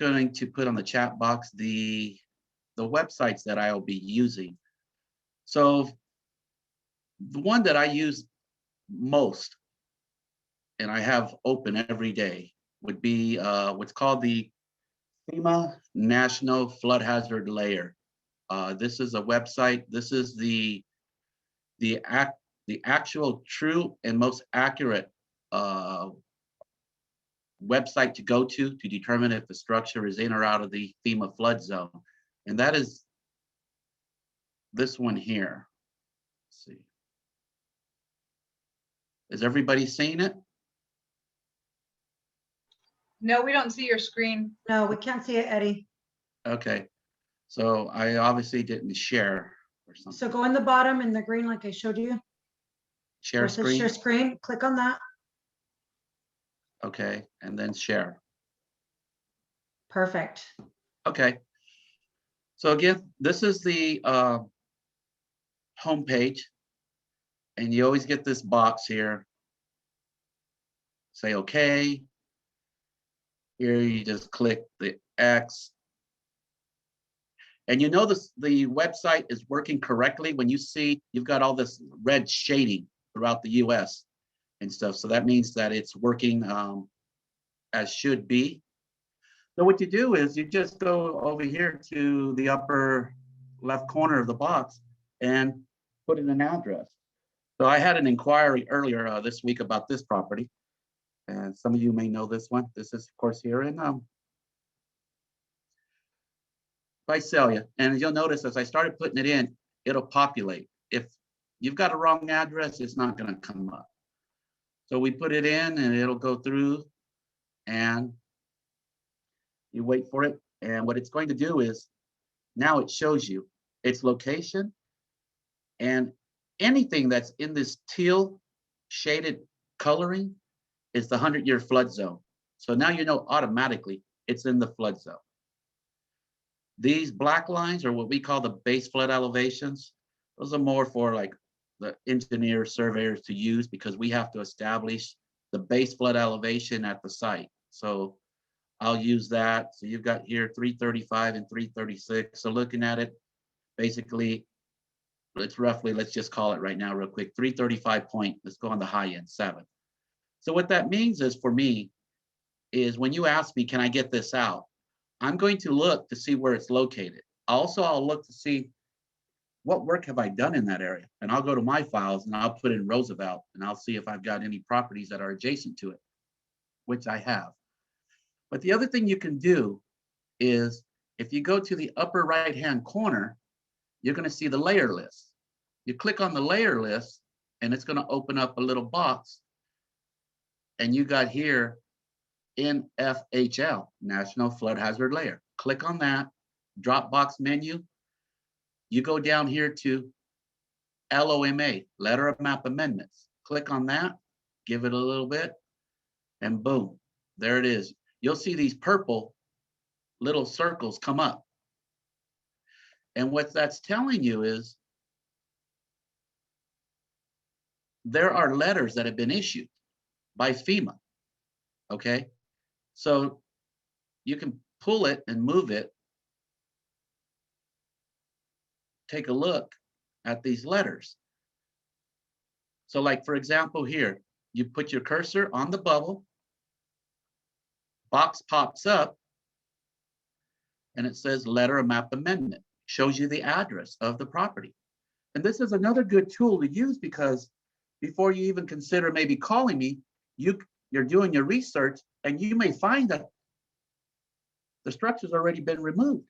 going to put on the chat box the websites that I'll be using. So the one that I use most, and I have open every day, would be what's called the FEMA National Flood Hazard Layer. This is a website. This is the actual true and most accurate website to go to determine if the structure is in or out of the FEMA flood zone. And that is this one here. Let's see. Is everybody seeing it? No, we don't see your screen. No, we can't see it, Eddie. Okay. So I obviously didn't share or something. So go in the bottom in the green like I showed you. Share Where it says screen. Share screen. Click on that. Okay. And then share. Perfect. Okay. So again, this is the home page. And you always get this box here. Say okay. Here you just click the X. And you know the website is working correctly when you see you've got all this red shading throughout the US and stuff. So that means that it's working as should be. So what you do is you just go over here to the upper left corner of the box and put in an address. So I had an inquiry earlier this week about this property. And some of you may know this one. This is, of course, here in Visalia. And you'll notice as I started putting it in, it'll populate. If you've got a wrong address, it's not going to come up. So we put it in and it'll go through and you wait for it. And what it's going to do is now it shows you its location and anything that's in this teal shaded coloring is the 100-year flood zone. So now you know automatically it's in the flood zone. These black lines are what we call the base flood elevations. Those are more for like the engineers, surveyors to use because we have to establish the base flood elevation at the site. So I'll use that. So you've got here 335 and 336. So looking at it, basically, it's roughly, let's just call it right now real quick, 335 point, let's go on the high end, 7. So what that means is for me, is when you ask me, can I get this out? I'm going to look to see where it's located. Also, I'll look to see what work have I done in that area? And I'll go to my files and I'll put in Roosevelt and I'll see if I've got any properties that are adjacent to it, which I have. But the other thing you can do is if you go to the upper right-hand corner, you're going to see the layer list. You click on the layer list and it's going to open up a little box. And you got here NFHL, National Flood Hazard Layer. Click on that, drop box menu. You go down here to LOMA, Letter of Map Amendments. Click on that, give it a little bit, and boom, there it is. You'll see these purple little circles come up. And what that's telling you is there are letters that have been issued by FEMA, okay? So you can pull it and move it. Take a look at these letters. So like, for example, here, you put your cursor on the bubble, box pops up, and it says letter of map amendment, shows you the address of the property. And this is another good tool to use because before you even consider maybe calling me, you're doing your research and you may find that the structure's already been removed.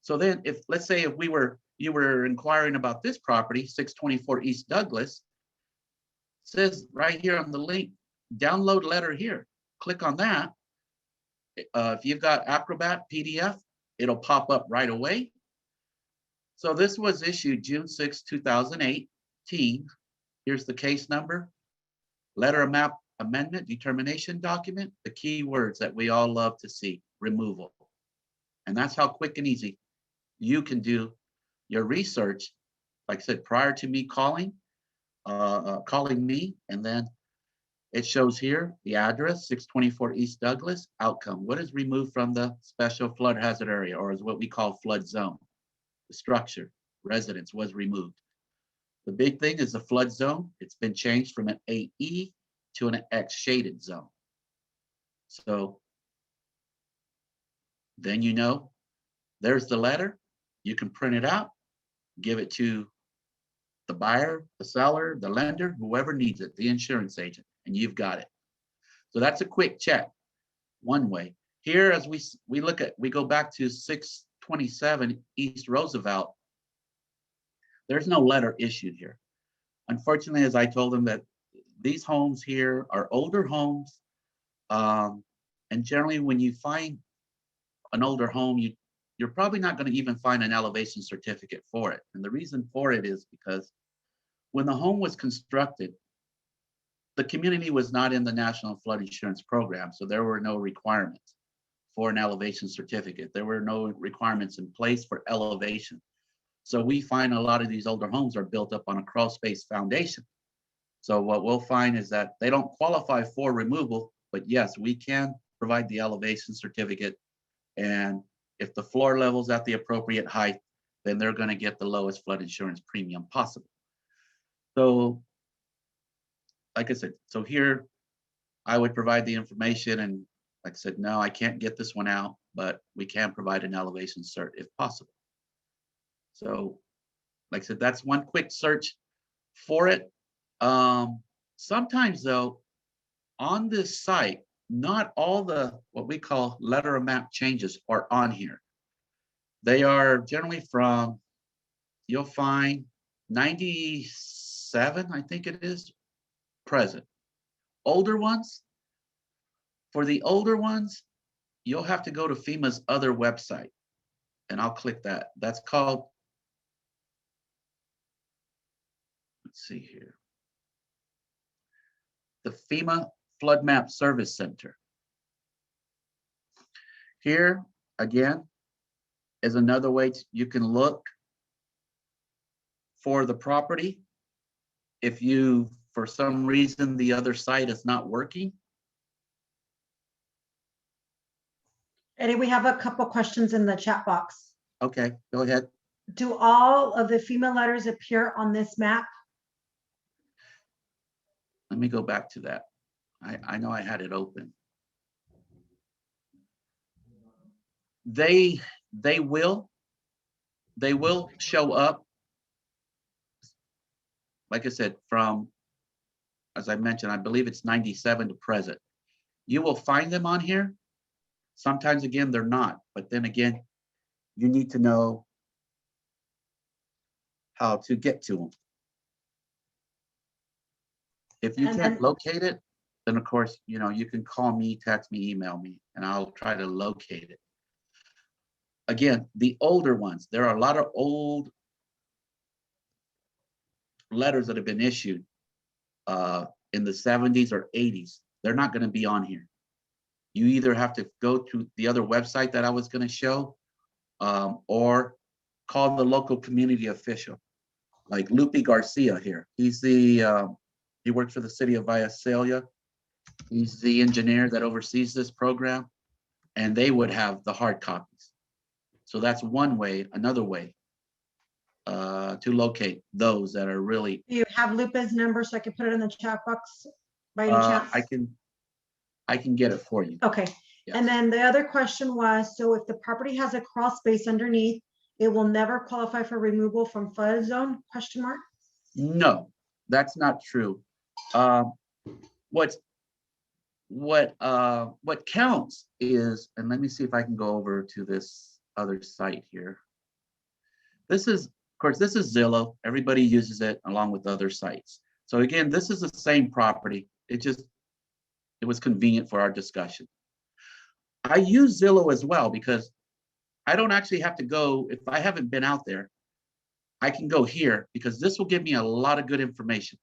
So then if, let's say if you were inquiring about this property, 624 East Douglas, says right here on the link, download letter here. Click on that. If you've got Acrobat PDF, it'll pop up right away. So this was issued June 6, 2018. Here's the case number, letter of map amendment, determination document, the key words that we all love to see, removal. And that's how quick and easy you can do your research. Like I said, prior to me calling me, and then It shows here the address, 624 East Douglas, outcome. What is removed from the special flood hazard area, or is what we call flood zone? The structure, residence was removed. The big thing is the flood zone. It's been changed from an AE to an X shaded zone. So then you know, there's the letter. You can print it out, give it to the buyer, the seller, the lender, whoever needs it, the insurance agent, and you've got it. So that's a quick check, one way. Here, as we go back to 627 East Roosevelt, there's no letter issued here. Unfortunately, as I told them, that these homes here are older homes. And generally when you find an older home, you're probably not going to even find an elevation certificate for it. And the reason for it is because when the home was constructed, the community was not in the National Flood Insurance Program, so there were no requirements for an elevation certificate. There were no requirements in place for elevation. So we find a lot of these older homes are built up on a crawl space foundation. So what we'll find is that they don't qualify for removal, but yes, we can provide the elevation certificate. And if the floor level's at the appropriate height, then they're going to get the lowest flood insurance premium possible. So, like I said, so here I would provide the information, and like I said, no, I can't get this one out, but we can provide an elevation cert if possible. So, like I said, that's one quick search for it. Sometimes though, on this site, not all the what we call letter of map changes are on here. They are generally from, you'll find 97, I think it is, present. Older ones, for the older ones, you'll have to go to FEMA's other website, and I'll click that. That's called, let's see here, the FEMA Flood Map Service Center. Here, again, is another way you can look for the property. If you, for some reason, the other site is not working. Eddie, we have a couple questions in the chat box. Okay, go ahead. Do all of the FEMA letters appear on this map? Let me go back to that. I know I had it open. They will show up. Like I said, from, as I mentioned, I believe it's 97 to present. You will find them on here. Sometimes, again, they're not. But then again, you need to know how to get to them. If you can't locate it, then of course, you can call me, text me, email me, and I'll try to locate it. Again, the older ones, there are a lot of old letters that have been issued in the 70s or 80s. They're not going to be on here. You either have to go to the other website that I was going to show, or call the local community official, like Lupe Garcia here. He's the he works for the city of Visalia. He's the engineer that oversees this program, and they would have the hard copies. So that's one way. Another way to locate those that are really. Do you have Lupe's number so I can put it in the chat box by any chance? I can get it for you. Okay. Yes. And then the other question was, so if the property has a crawl space underneath, it will never qualify for removal from flood zone, question mark? No, that's not true. What counts is, and let me see if I can go over to this other site here. This is, of course, this is Zillow. Everybody uses it along with other sites. So again, this is the same property. It was convenient for our discussion. I use Zillow as well because I don't actually have to go, if I haven't been out there, I can go here because this will give me a lot of good information.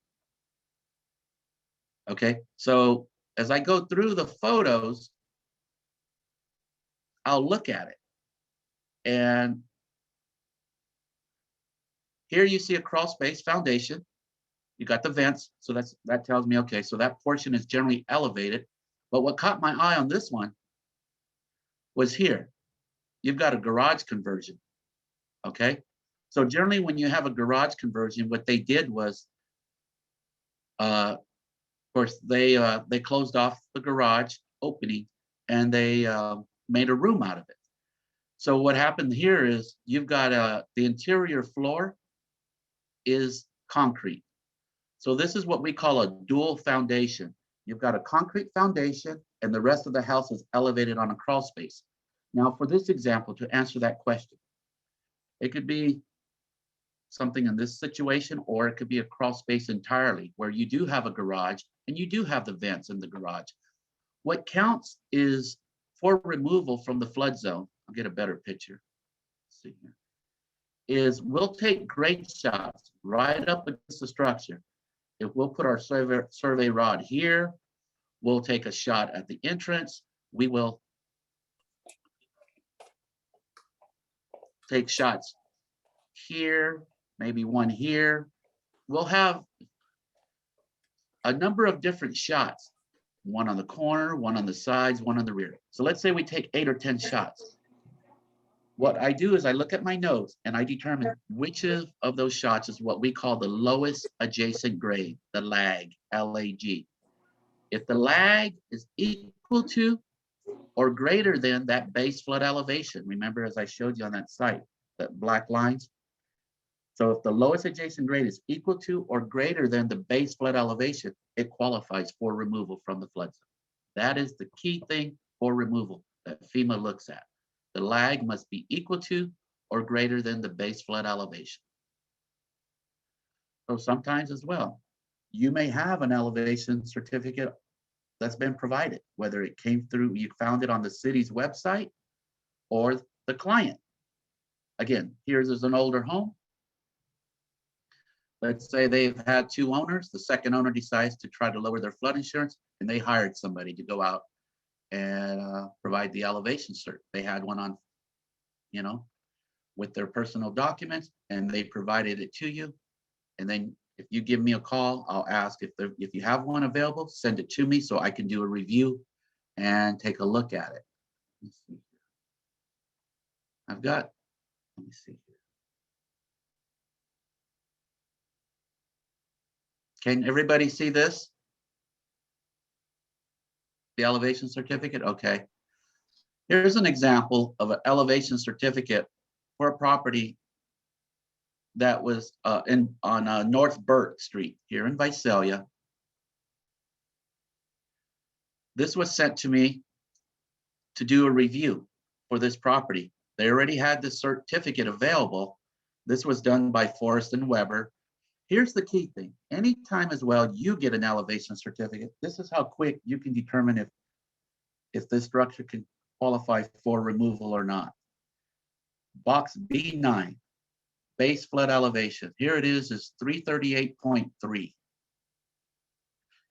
Okay, so as I go through the photos, I'll look at it. And here you see a crawl space foundation. You got the vents, so that tells me, okay, so that portion is generally elevated. But what caught my eye on this one was here. You've got a garage conversion, okay? So generally when you have a garage conversion, what they did was, of course, they closed off the garage opening and they made a room out of it. So what happened here is you've got the interior floor is concrete. So this is what we call a dual foundation. You've got a concrete foundation and the rest of the house is elevated on a crawl space. Now for this example, to answer that question, it could be something in this situation, or it could be a crawl space entirely where you do have a garage and you do have the vents in the garage. What counts is for removal from the flood zone. I'll get a better picture. Let's see here. Is we'll take grade shots right up against the structure. If we'll put our survey rod here, we'll take a shot at the entrance. We will take shots here, maybe one here. We'll have a number of different shots, one on the corner, one on the sides, one on the rear. So let's say we take 8 or 10 shots. What I do is I look at my notes and I determine which of those shots is what we call the lowest adjacent grade, the lag, LAG. If the lag is equal to or greater than that base flood elevation, remember as I showed you on that site, that black lines. So if the lowest adjacent grade is equal to or greater than the base flood elevation, it qualifies for removal from the flood zone. That is the key thing for removal that FEMA looks at. The lag must be equal to or greater than the base flood elevation. So sometimes as well, you may have an elevation certificate that's been provided, whether it came through, you found it on the city's website or the client. Again, here's an older home. Let's say they've had 2 owners. The second owner decides to try to lower their flood insurance and they hired somebody to go out and provide the elevation cert. They had one on, with their personal documents and they provided it to you. And then if you give me a call, I'll ask if you have one available, send it to me so I can do a review and take a look at it. Let me see here. Let me see here. Can everybody see this? The elevation certificate? Okay. Here's an example of an elevation certificate for a property that was on North Burke Street here in Visalia. This was sent to me to do a review for this property. They already had the certificate available. This was done by Forrest and Weber. Here's the key thing. Anytime as well you get an elevation certificate, this is how quick you can determine if this structure can qualify for removal or not. Box B9, base flood elevation. Here it is 338.3.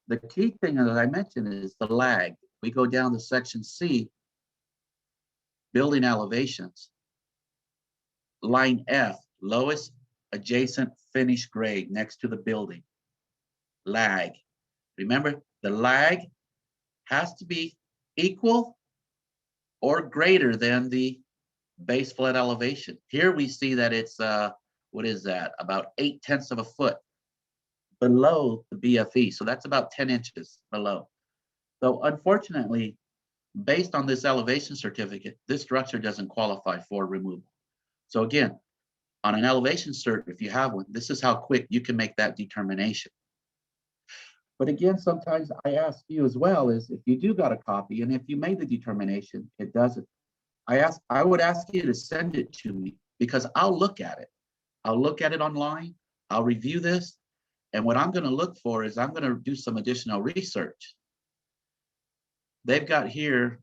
The key thing that I mentioned is the lag. We go down to section C, building elevations. Line F, lowest adjacent finished grade next to the building. Lag. Remember, the lag has to be equal or greater than the base flood elevation. Here we see that it's, what is that? About 0.8 of a foot below the BFE. So that's about 10 inches below. So unfortunately, based on this elevation certificate, this structure doesn't qualify for removal. So again, on an elevation cert, if you have one, this is how quick you can make that determination. But again, sometimes I ask you as well is if you do got a copy and if you made the determination, it doesn't. I would ask you to send it to me because I'll look at it. I'll look at it online. I'll review this. And what I'm going to look for is I'm going to do some additional research. They've got here,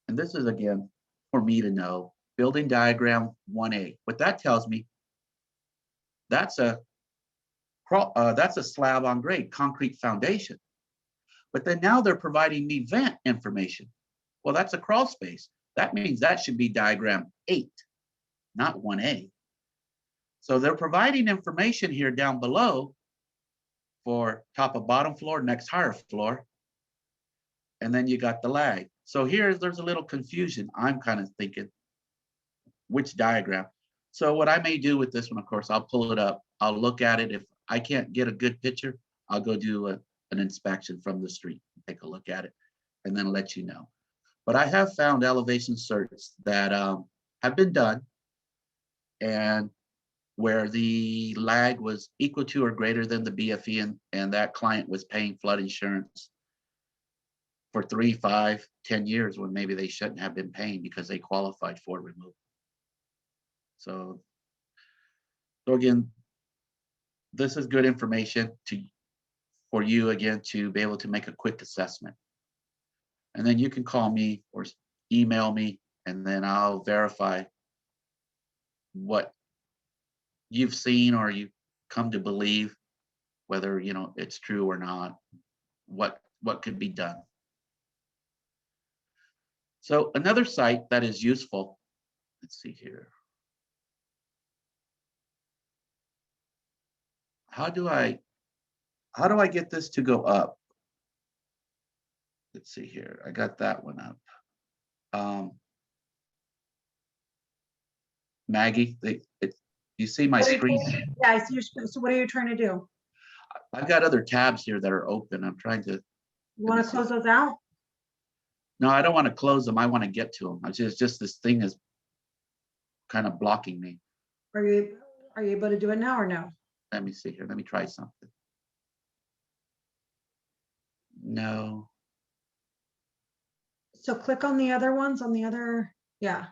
and this is again for me to know, building diagram 1A. What that tells me, that's a slab on grade, concrete foundation. But then now they're providing me vent information. Well, that's a crawl space. That means that should be diagram 8, not 1A. So they're providing information here down below, for top of bottom floor, next higher floor. And then you got the lag. So here, there's a little confusion. I'm kind of thinking, which diagram? So what I may do with this one, of course, I'll pull it up. I'll look at it. If I can't get a good picture, I'll go do an inspection from the street, take a look at it, and then let you know. But I have found elevation certs that have been done and where the lag was equal to or greater than the BFE, and that client was paying flood insurance for 3, 5, 10 years when maybe they shouldn't have been paying because they qualified for removal. So again, this is good information for you again to be able to make a quick assessment. And then you can call me or email me, and then I'll verify what you've seen or you come to believe, whether it's true or not, what could be done. So another site that is useful, let's see here. How do I get this to go up? Let's see here. I got that one up. Maggie, you see my screen? Yeah, I see your screen. So what are you trying to do? I've got other tabs here that are open. I'm trying to. You want to close those out? No, I don't want to close them. I want to get to them. It's just this thing is kind of blocking me. Are you able to do it now or no? Let me see here. Let me try something. No. So click on the other ones on the other, yeah.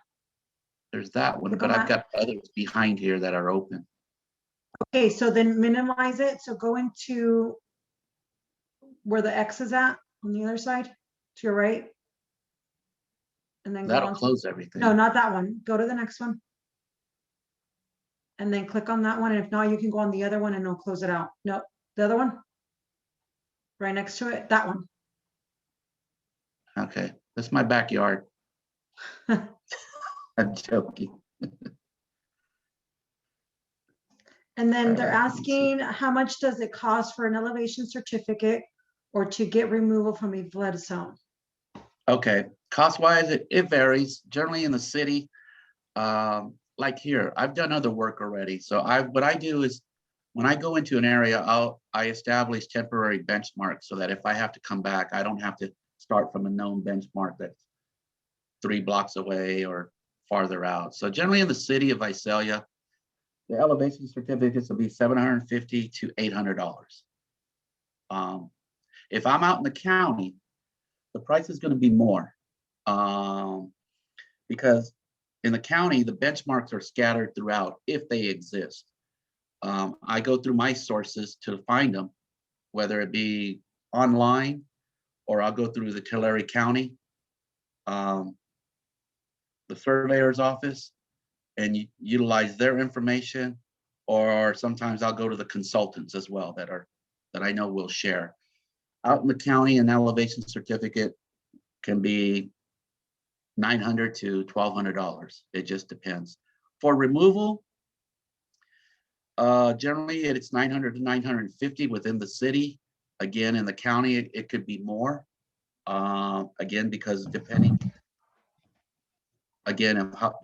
There's that one, Click but on I've got others behind here that are open. Okay, so then minimize it. So go into where the X is at on the other side to your right. And then go That'll on. close everything. No, not that one. Go to the next one. And then click on that one. And if not, you can go on the other one and it'll close it out. No, the other one. Right next to it, that one. Okay, that's my backyard. I'm joking. And then they're Let me see. asking, how much does it cost for an elevation certificate or to get removal from a flood zone? Okay, cost-wise, it varies. Generally in the city, like here, I've done other work already. So what I do is when I go into an area, I establish temporary benchmarks so that if I have to come back, I don't have to start from a known benchmark that's 3 blocks away or farther out. So generally in the city of Visalia, the elevation certificates will be $750 to $800. If I'm out in the county, the price is going to be more because in the county, the benchmarks are scattered throughout if they exist. I go through my sources to find them, whether it be online or I'll go through the Tulare County, the surveyor's office, and utilize their information, or sometimes I'll go to the consultants as well that I know will share. Out in the county, an elevation certificate can be $900 to $1,200. It just depends. For removal, generally it's $900 to $950 within the city. Again, in the county, it could be more. Again, because depending, again, of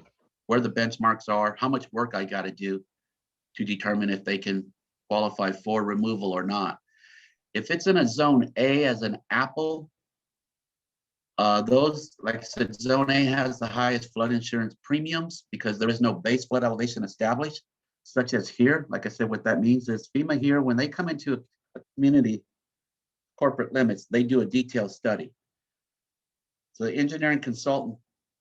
where the benchmarks are, how much work I got to do to determine if they can qualify for removal or not. If it's in a zone A as an apple, those, like I said, zone A has the highest flood insurance premiums because there is no base flood elevation established, such as here. Like I said, what that means is FEMA here, when they come into a community corporate limits, they do a detailed study. So the engineering consultant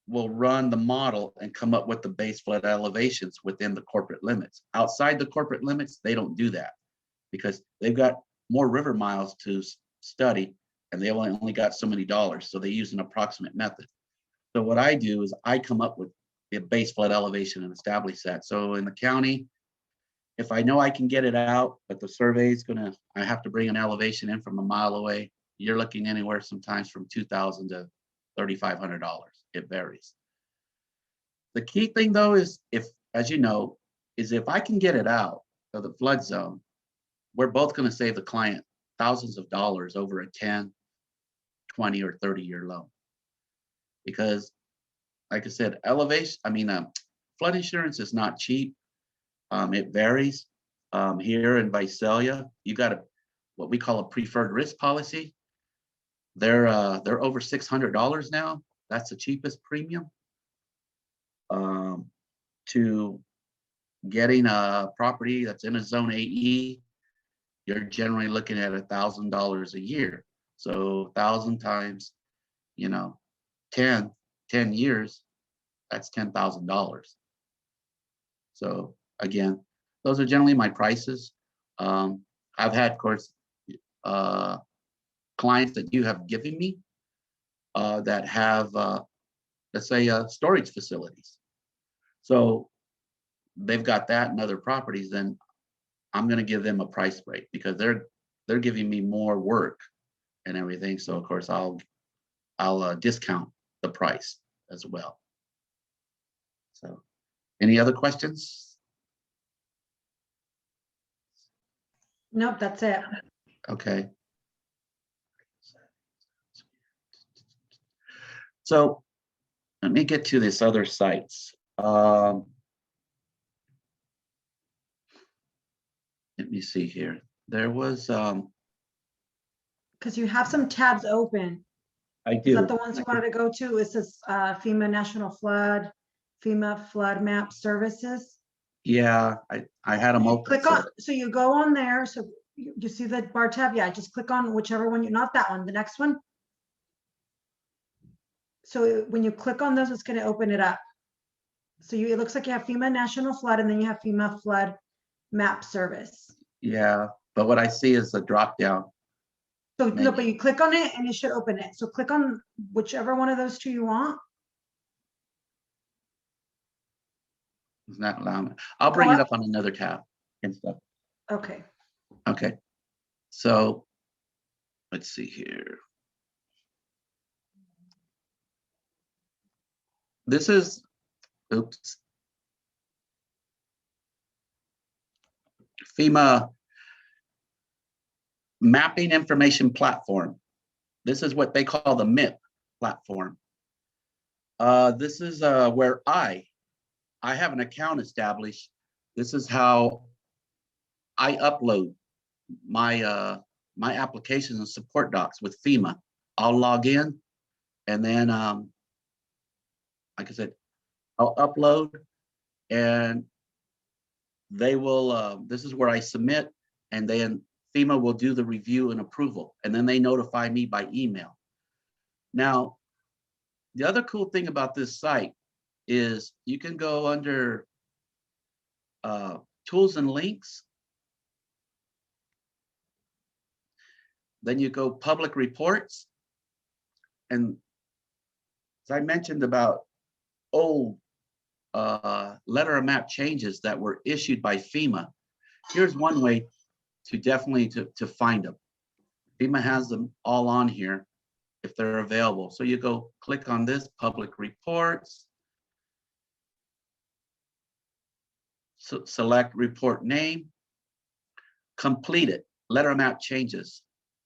will run the model and come up with the base flood elevations within the corporate limits. Outside the corporate limits, they don't do that because they've got more river miles to study and they only got so many dollars. So they use an approximate method. So what I do is I come up with the base flood elevation and establish that. So in the county, if I know I can get it out, but the survey is I have to bring an elevation in from a mile away, you're looking anywhere sometimes from $2,000 to $3,500. It varies. The key thing though is if I can get it out of the flood zone, we're both going to save the client thousands of dollars over a 10, 20, or 30-year loan. Because, like I said, flood insurance is not cheap. It varies. Here in Visalia, you got what we call a preferred risk policy. They're over $600 now. That's the cheapest premium. To getting a property that's in a zone AE, you're generally looking at $1,000 a year. So 1,000 times, 10 years, that's $10,000. So again, those are generally my prices. I've had, of course, clients that you have given me that have, let's say, storage facilities. So they've got that and other properties, then I'm going to give them a price break because they're giving me more work and everything. So of course I'll discount the price as well. So, any other questions? Nope, that's it. Okay. So let me get to this other sites. Let me see here. There was Because you have some tabs open. I Is do. that the ones you wanted to go to? It says FEMA National Flood, FEMA Flood Map Services. Yeah, I had them open. Click on, so you go on there. So you see the bar tab? Yeah, just click on whichever one, not that one, the next one. So when you click on those, it's going to open it up. So it looks like you have FEMA National Flood and then you have FEMA Flood Map Service. Yeah, but what I see is a drop down. So no, but you click on it and it should open it. So click on whichever one of those two you want. It's not allowing me. I'll bring it up on another tab and stuff. Okay. Okay. So let's see here. This is, oops. FEMA Mapping Information Platform. This is what they call the MIP platform. This is where I have an account established. This is how I upload my my applications and support docs with FEMA. I'll log in and then, like I said, I'll upload and they will, this is where I submit, and then FEMA will do the review and approval, and then they notify me by email. Now, the other cool thing about this site is you can go under tools and links. Then you go public reports. And as I mentioned about old letter of map changes that were issued by FEMA, here's one way to definitely to find them. FEMA has them all on here if they're available. So you go click on this public reports, so select report name, complete it, letter of map changes.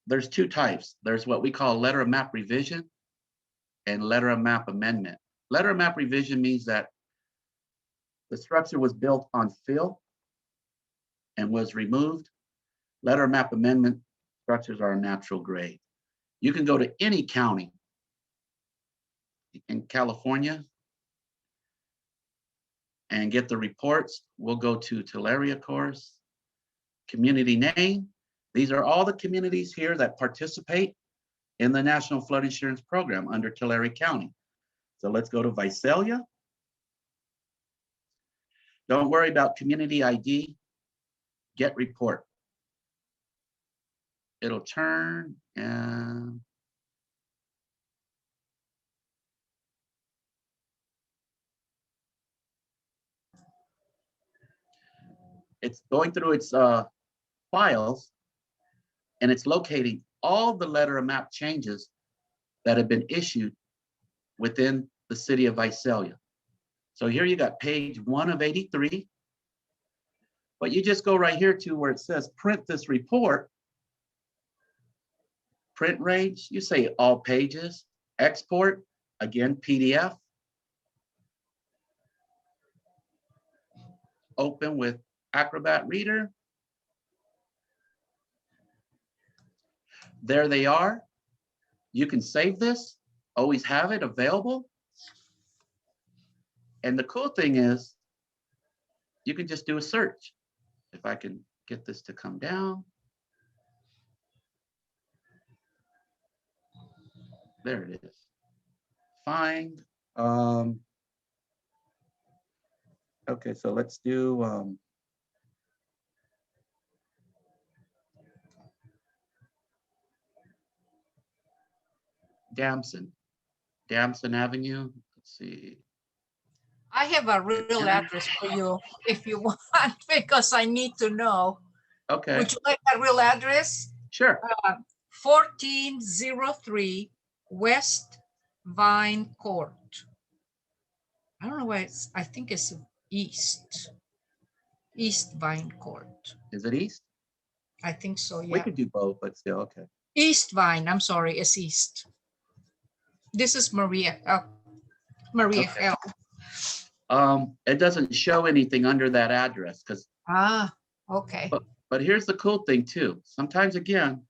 There's two types. There's what we call letter of map revision and letter of map amendment. Letter of map revision means that the structure was built on fill and was removed. Letter of map amendment structures are a natural grade. You can go to any county in California and get the reports. We'll go to Tulare, of course. Community name. These are all the communities here that participate in the National Flood Insurance Program under Tulare County. So let's go to Visalia. Don't worry about community ID. Get report. It'll turn and it's going through its files, and it's locating all the letter of map changes that have been issued within the city of Visalia. So here you got page 1 of 83. But you just go right here to where it says print this report. Print range, you say all pages. Export, again, PDF. Open with Acrobat Reader. There they are. You can save this, always have it available. And the cool thing is, you can just do a search. If I can get this to come down. There it is. Find. Okay, so let's do Damson Avenue. Let's see. I have a real address for you if you want, because I need to know. Okay, Would you like a real address? sure. 1403 West Vine Court. I don't know why it's, I think it's East Vine Court. Is it east? I think so, We yeah. could do both, but still, okay. East Vine, I'm sorry, it's East. This is Maria, Maria Okay. L. It doesn't show anything under that address because, Ah, okay. but here's the cool thing too. Sometimes again,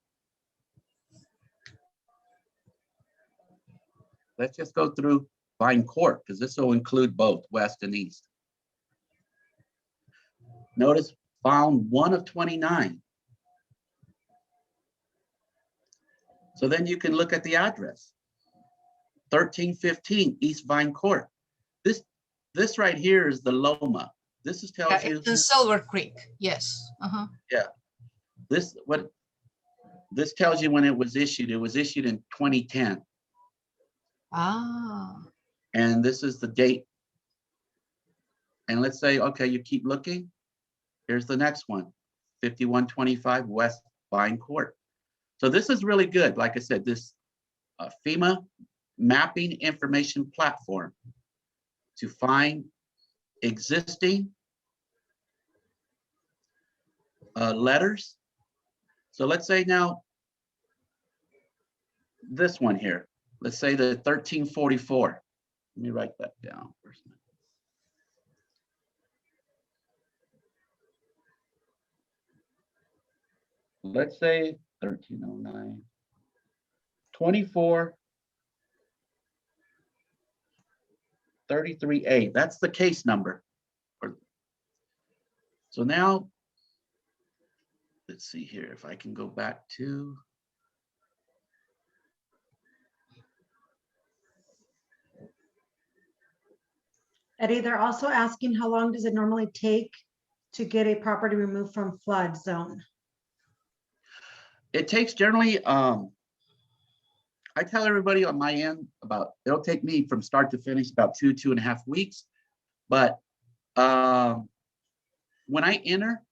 let's just go through Vine Court because this will include both west and east. Notice found 1 of 29. So then you can look at the address. 1315 East Vine Court. This right here is the Loma. This is tells you It's in Silver Creek, yes. this tells you when it was issued. It was issued in 2010. Ah, And this is the date. And let's say, okay, you keep looking. Here's the next one, 5125 West Vine Court. So this is really good. Like I said, this FEMA mapping information platform to find existing letters. So let's say now this one here, let's say the 1344. Let me write that down first. Let's say 1309, 24, 33A. That's the case number. So now, let's see here if I can go back to. Eddie, they're also asking how long does it normally take to get a property removed from flood zone? It takes generally, I tell everybody on my end about, it'll take me from start to finish about 2.5 weeks. But when I enter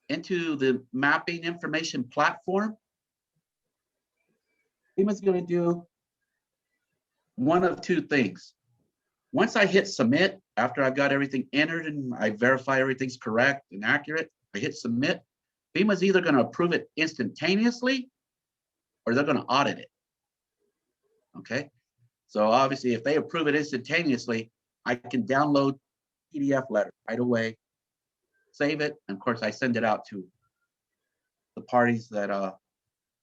into the mapping information platform, FEMA's going to do one of two things. Once I hit submit, after I've got everything entered and I verify everything's correct and accurate, I hit submit, FEMA's either going to approve it instantaneously or they're going to audit it. Okay. So obviously, if they approve it instantaneously, I can download PDF letter right away, save it, and of course, I send it out to the parties that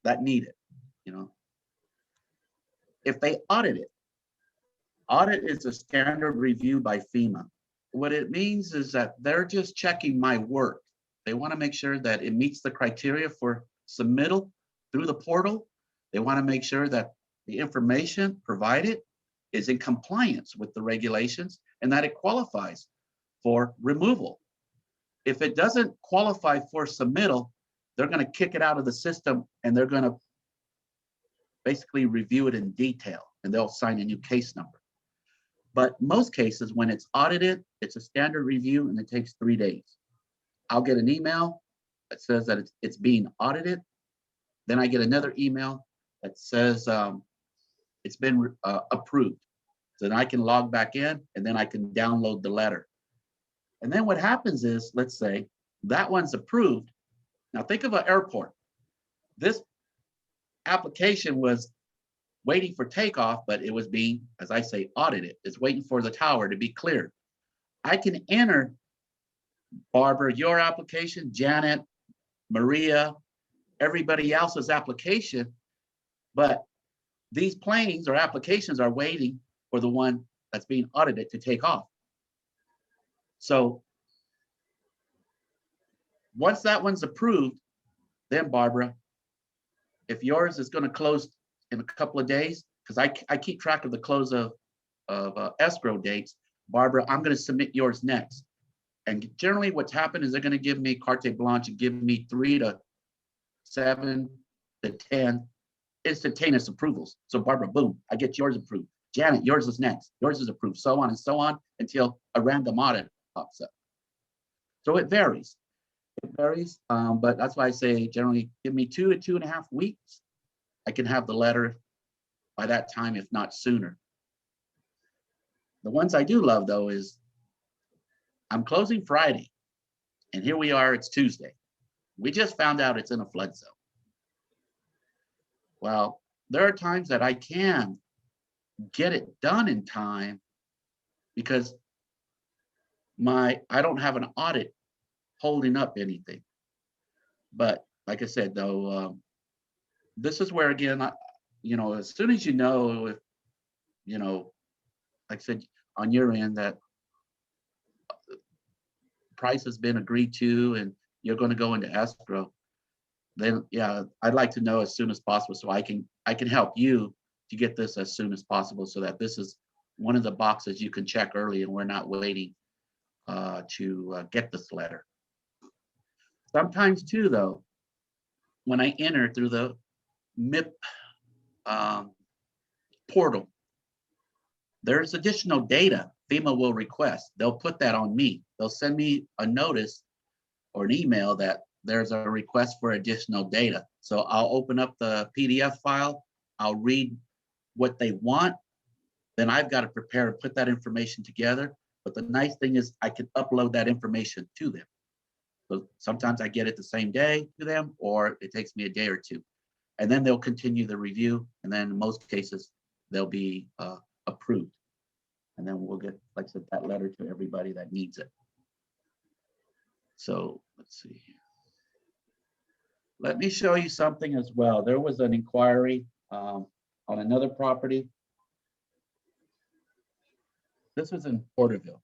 that need it. You know, if they audit it, audit is a standard review by FEMA. What it means is that they're just checking my work. They want to make sure that it meets the criteria for submittal through the portal. They want to make sure that the information provided is in compliance with the regulations and that it qualifies for removal. If it doesn't qualify for submittal, they're going to kick it out of the system and they're going to basically review it in detail and they'll assign a new case number. But most cases, when it's audited, it's a standard review and it takes 3 days. I'll get an email that says that it's being audited. Then I get another email that says it's been approved. So then I can log back in and then I can download the letter. And then what happens is, let's say that one's approved. Now think of an airport. This application was waiting for takeoff, but it was being, as I say, audited. It's waiting for the tower to be cleared. I can enter, Barbara, your application, Janet, Maria, everybody else's application, but these planes or applications are waiting for the one that's being audited to take off. So once that one's approved, then Barbara, if yours is going to close in a couple of days, because I keep track of the close of escrow dates, Barbara, I'm going to submit yours next. And generally what's happened is they're going to give me carte blanche and give me 3 to 7 to 10 instantaneous approvals. So Barbara, boom, I get yours approved. Janet, yours is next. Yours is approved, so on and so on until a random audit pops up. So it varies. It varies, but that's why I say generally give me 2 to 2.5 weeks. I can have the letter by that time, if not sooner. The ones I do love though is I'm closing Friday, and here we are, it's Tuesday. We just found out it's in a flood zone. Well, there are times that I can get it done in time because I don't have an audit holding up anything. But like I said, though, this is where again, as soon as if, like I said, on your end that price has been agreed to and you're going to go into escrow, then yeah, I'd like to know as soon as possible so I can help you to get this as soon as possible so that this is one of the boxes you can check early and we're not waiting to get this letter. Sometimes too, though, when I enter through the MIP portal, there's additional data FEMA will request. They'll put that on me. They'll send me a notice or an email that there's a request for additional data. So I'll open up the PDF file. I'll read what they want. Then I've got to prepare and put that information together. But the nice thing is I can upload that information to them. So sometimes I get it the same day to them, or it takes me a day or two. And then they'll continue the review. And then in most cases, they'll be approved. And then we'll get, like I said, that letter to everybody that needs it. So let's see. Let me show you something as well. There was an inquiry on another property. This was in Porterville.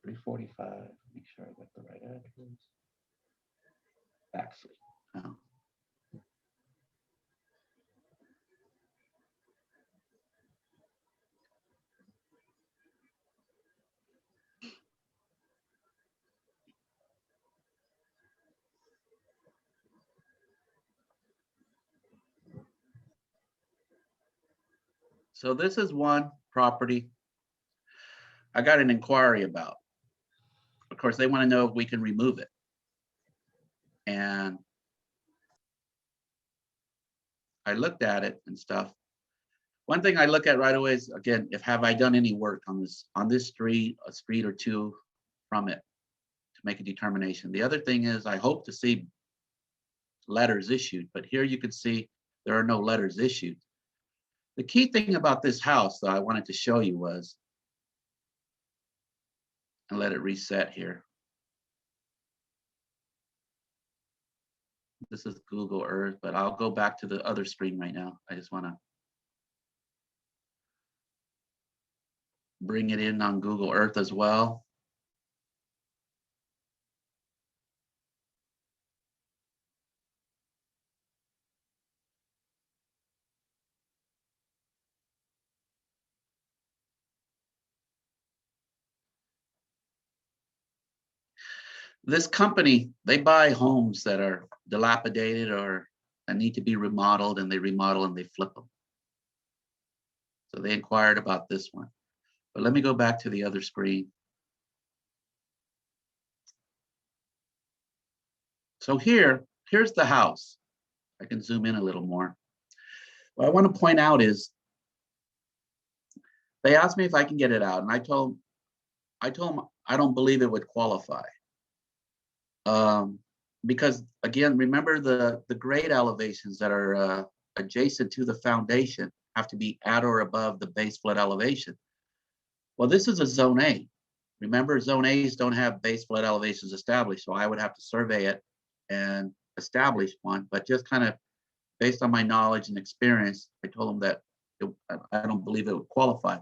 $345. Make sure I got the right address. Actually, no. So this is one property I got an inquiry about. Of course, they want to know if we can remove it. And I looked at it and stuff. One thing I look at right away is, again, have I done any work on this street, a street or two from it to make a determination. The other thing is I hope to see letters issued, but here you can see there are no letters issued. The key thing about this house that I wanted to show you was, and let it reset here. This is Google Earth, but I'll go back to the other screen right now. I just want to bring it in on Google Earth as well. This company, they buy homes that are dilapidated or that need to be remodeled, and they remodel and they flip them. So they inquired about this one. But let me go back to the other screen. So here's the house. I can zoom in a little more. What I want to point out is they asked me if I can get it out, and I told them I don't believe it would qualify. Because again, remember the grade elevations that are adjacent to the foundation have to be at or above the base flood elevation. Well, this is a zone A. Remember, zone A's don't have base flood elevations established, so I would have to survey it and establish one. But just kind of based on my knowledge and experience, I told them that I don't believe it would qualify.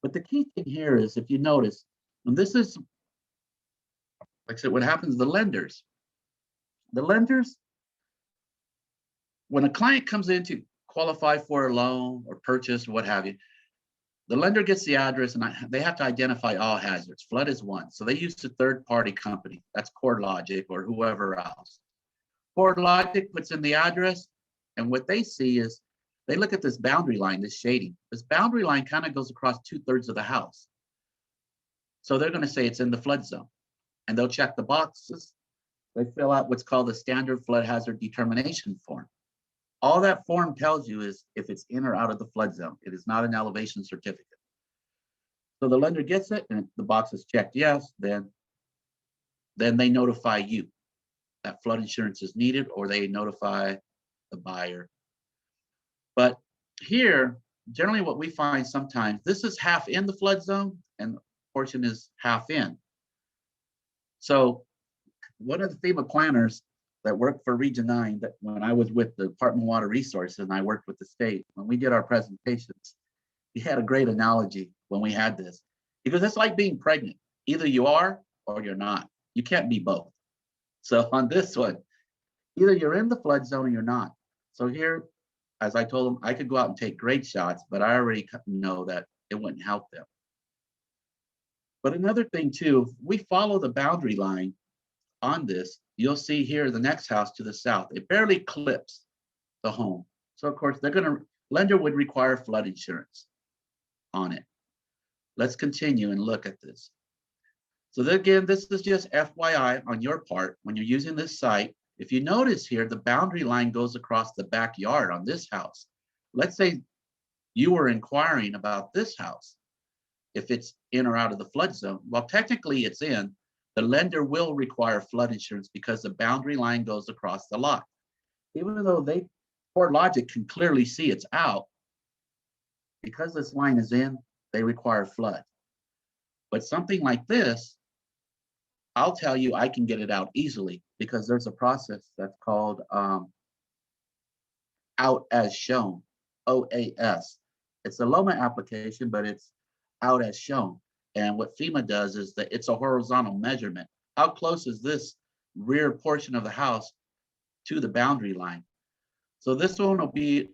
But the key thing here is, if you notice, and this is, like I said, what happens to the lenders, when a client comes in to qualify for a loan or purchase, what have you, the lender gets the address and they have to identify all hazards. Flood is one. So they use a third-party company. That's CoreLogic or whoever else. CoreLogic puts in the address, and what they see is they look at this boundary line, this shading. This boundary line kind of goes across 2/3 of the house. So they're going to say it's in the flood zone, and they'll check the boxes. They fill out what's called the standard flood hazard determination form. All that form tells you is if it's in or out of the flood zone. It is not an elevation certificate. So the lender gets it, and if the box is checked yes, then they notify you that flood insurance is needed, or they notify the buyer. But here, generally what we find sometimes, this is half in the flood zone and the portion is half in. So one of the FEMA planners that worked for Region 9, that when I was with the Department of Water Resources and I worked with the state, when we did our presentations, he had a great analogy when we had this. Because it's like being pregnant. Either you are or you're not. You can't be both. So on this one, either you're in the flood zone or you're not. So here, as I told them, I could go out and take grade shots, but I already know that it wouldn't help them. But another thing too, we follow the boundary line on this. You'll see here the next house to the south, it barely clips the home. So of course lender would require flood insurance on it. Let's continue and look at this. So again, this is just FYI on your part when you're using this site. If you notice here, the boundary line goes across the backyard on this house. Let's say you were inquiring about this house, if it's in or out of the flood zone. Well, technically it's in. The lender will require flood insurance because the boundary line goes across the lot. Even though CoreLogic can clearly see it's out, because this line is in, they require flood. But something like this, I'll tell you, I can get it out easily because there's a process that's called out as shown, OAS. It's a LOMA application, but it's out as shown. And what FEMA does is that it's a horizontal measurement. How close is this rear portion of the house to the boundary line? So this one will be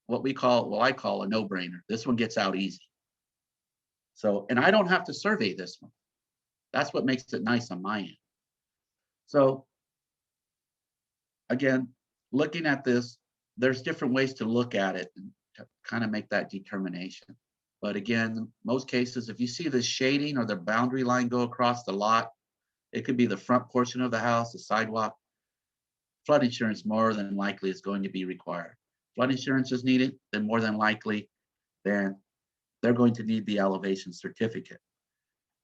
what I call a no-brainer. This one gets out easy. So, and I don't have to survey this one. That's what makes it nice on my end. So again, looking at this, there's different ways to look at it and to kind of make that determination. But again, most cases, if you see the shading or the boundary line go across the lot, it could be the front portion of the house, the sidewalk, flood insurance more than likely is going to be required. Flood insurance is needed, then more than likely, then they're going to need the elevation certificate.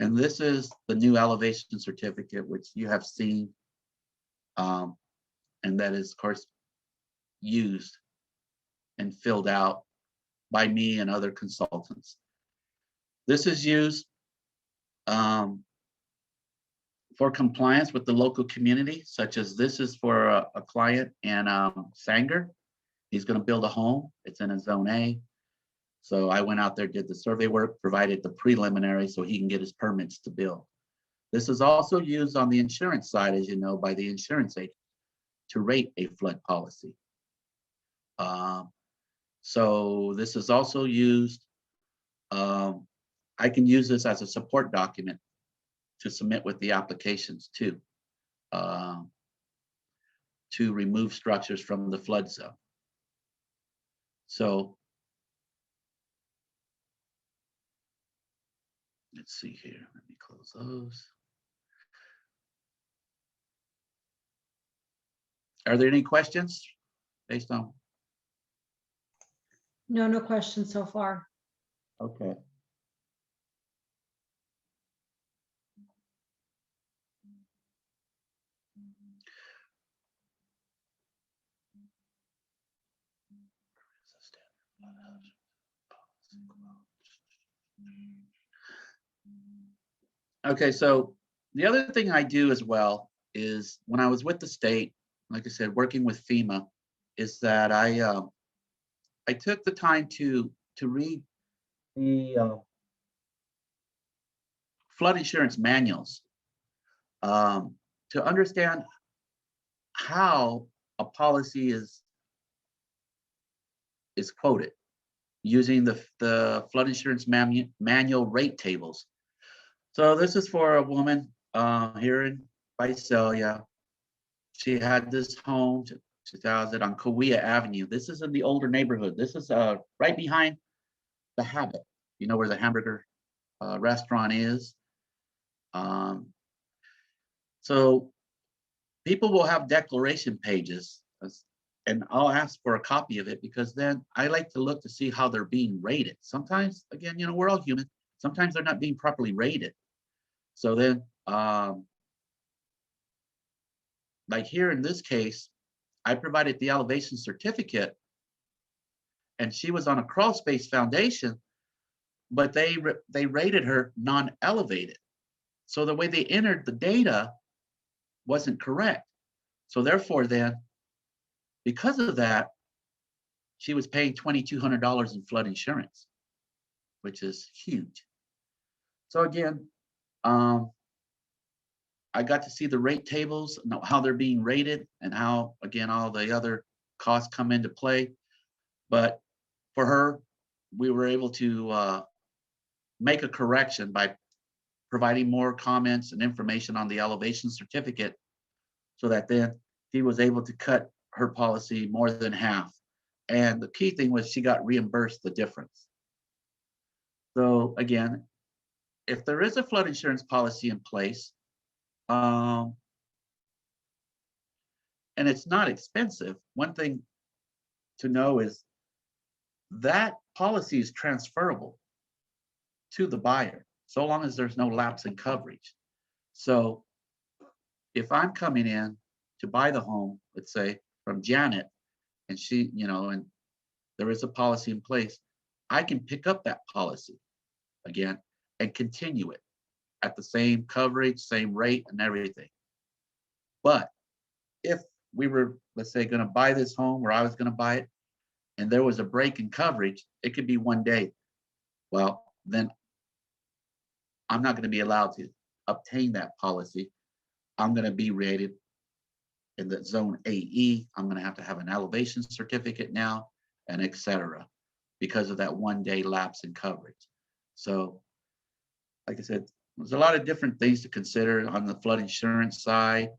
And this is the new elevation certificate, which you have seen, and that is, of course, used and filled out by me and other consultants. This is used for compliance with the local community, such as this is for a client in Sanger. He's going to build a home. It's in a zone A. So I went out there, did the survey work, provided the preliminary so he can get his permits to build. This is also used on the insurance side, as you know, by the insurance agent to rate a flood policy. So this is also used. I can use this as a support document to submit with the applications too, to remove structures from the flood zone. So let's see here, let me close those. Are there any questions based on? No, no questions so far. Okay. Okay, so the other thing I do as well is when I was with the state, like I said, working with FEMA, is that I took the time to read the flood insurance manuals to understand how a policy is quoted using the flood insurance manual rate tables. So this is for a woman here in Visalia. She had this home, 2000 on Kauai Avenue. This is in the older neighborhood. This is right behind the Habit. You know where the hamburger restaurant is. So people will have declaration pages, and I'll ask for a copy of it because then I like to look to see how they're being rated. Sometimes, again, you know, we're all human. Sometimes they're not being properly rated. So then, like here in this case, I provided the elevation certificate, and she was on a crawl space foundation, but they rated her non-elevated. So the way they entered the data wasn't correct. So therefore, then, because of that, she was paying $2,200 in flood insurance, which is huge. So again, I got to see the rate tables, know how they're being rated, and how, again, all the other costs come into play. But for her, we were able to make a correction by providing more comments and information on the elevation certificate, so that then she was able to cut her policy more than half. And the key thing was she got reimbursed the difference. So again, if there is a flood insurance policy in place, and it's not expensive, one thing to know is that policy is transferable to the buyer, so long as there's no lapse in coverage. So if I'm coming in to buy the home, let's say from Janet, and she, you know, and there is a policy in place, I can pick up that policy again and continue it at the same coverage, same rate, and everything. But if we were, let's say, going to buy this home, or I was going to buy it, and there was a break in coverage, it could be one day. Well, then I'm not going to be allowed to obtain that policy. I'm going to be rated in the zone AE. I'm going to have an elevation certificate now, and et cetera, because of that one day lapse in coverage. So, like I said, there's a lot of different things to consider on the flood insurance side.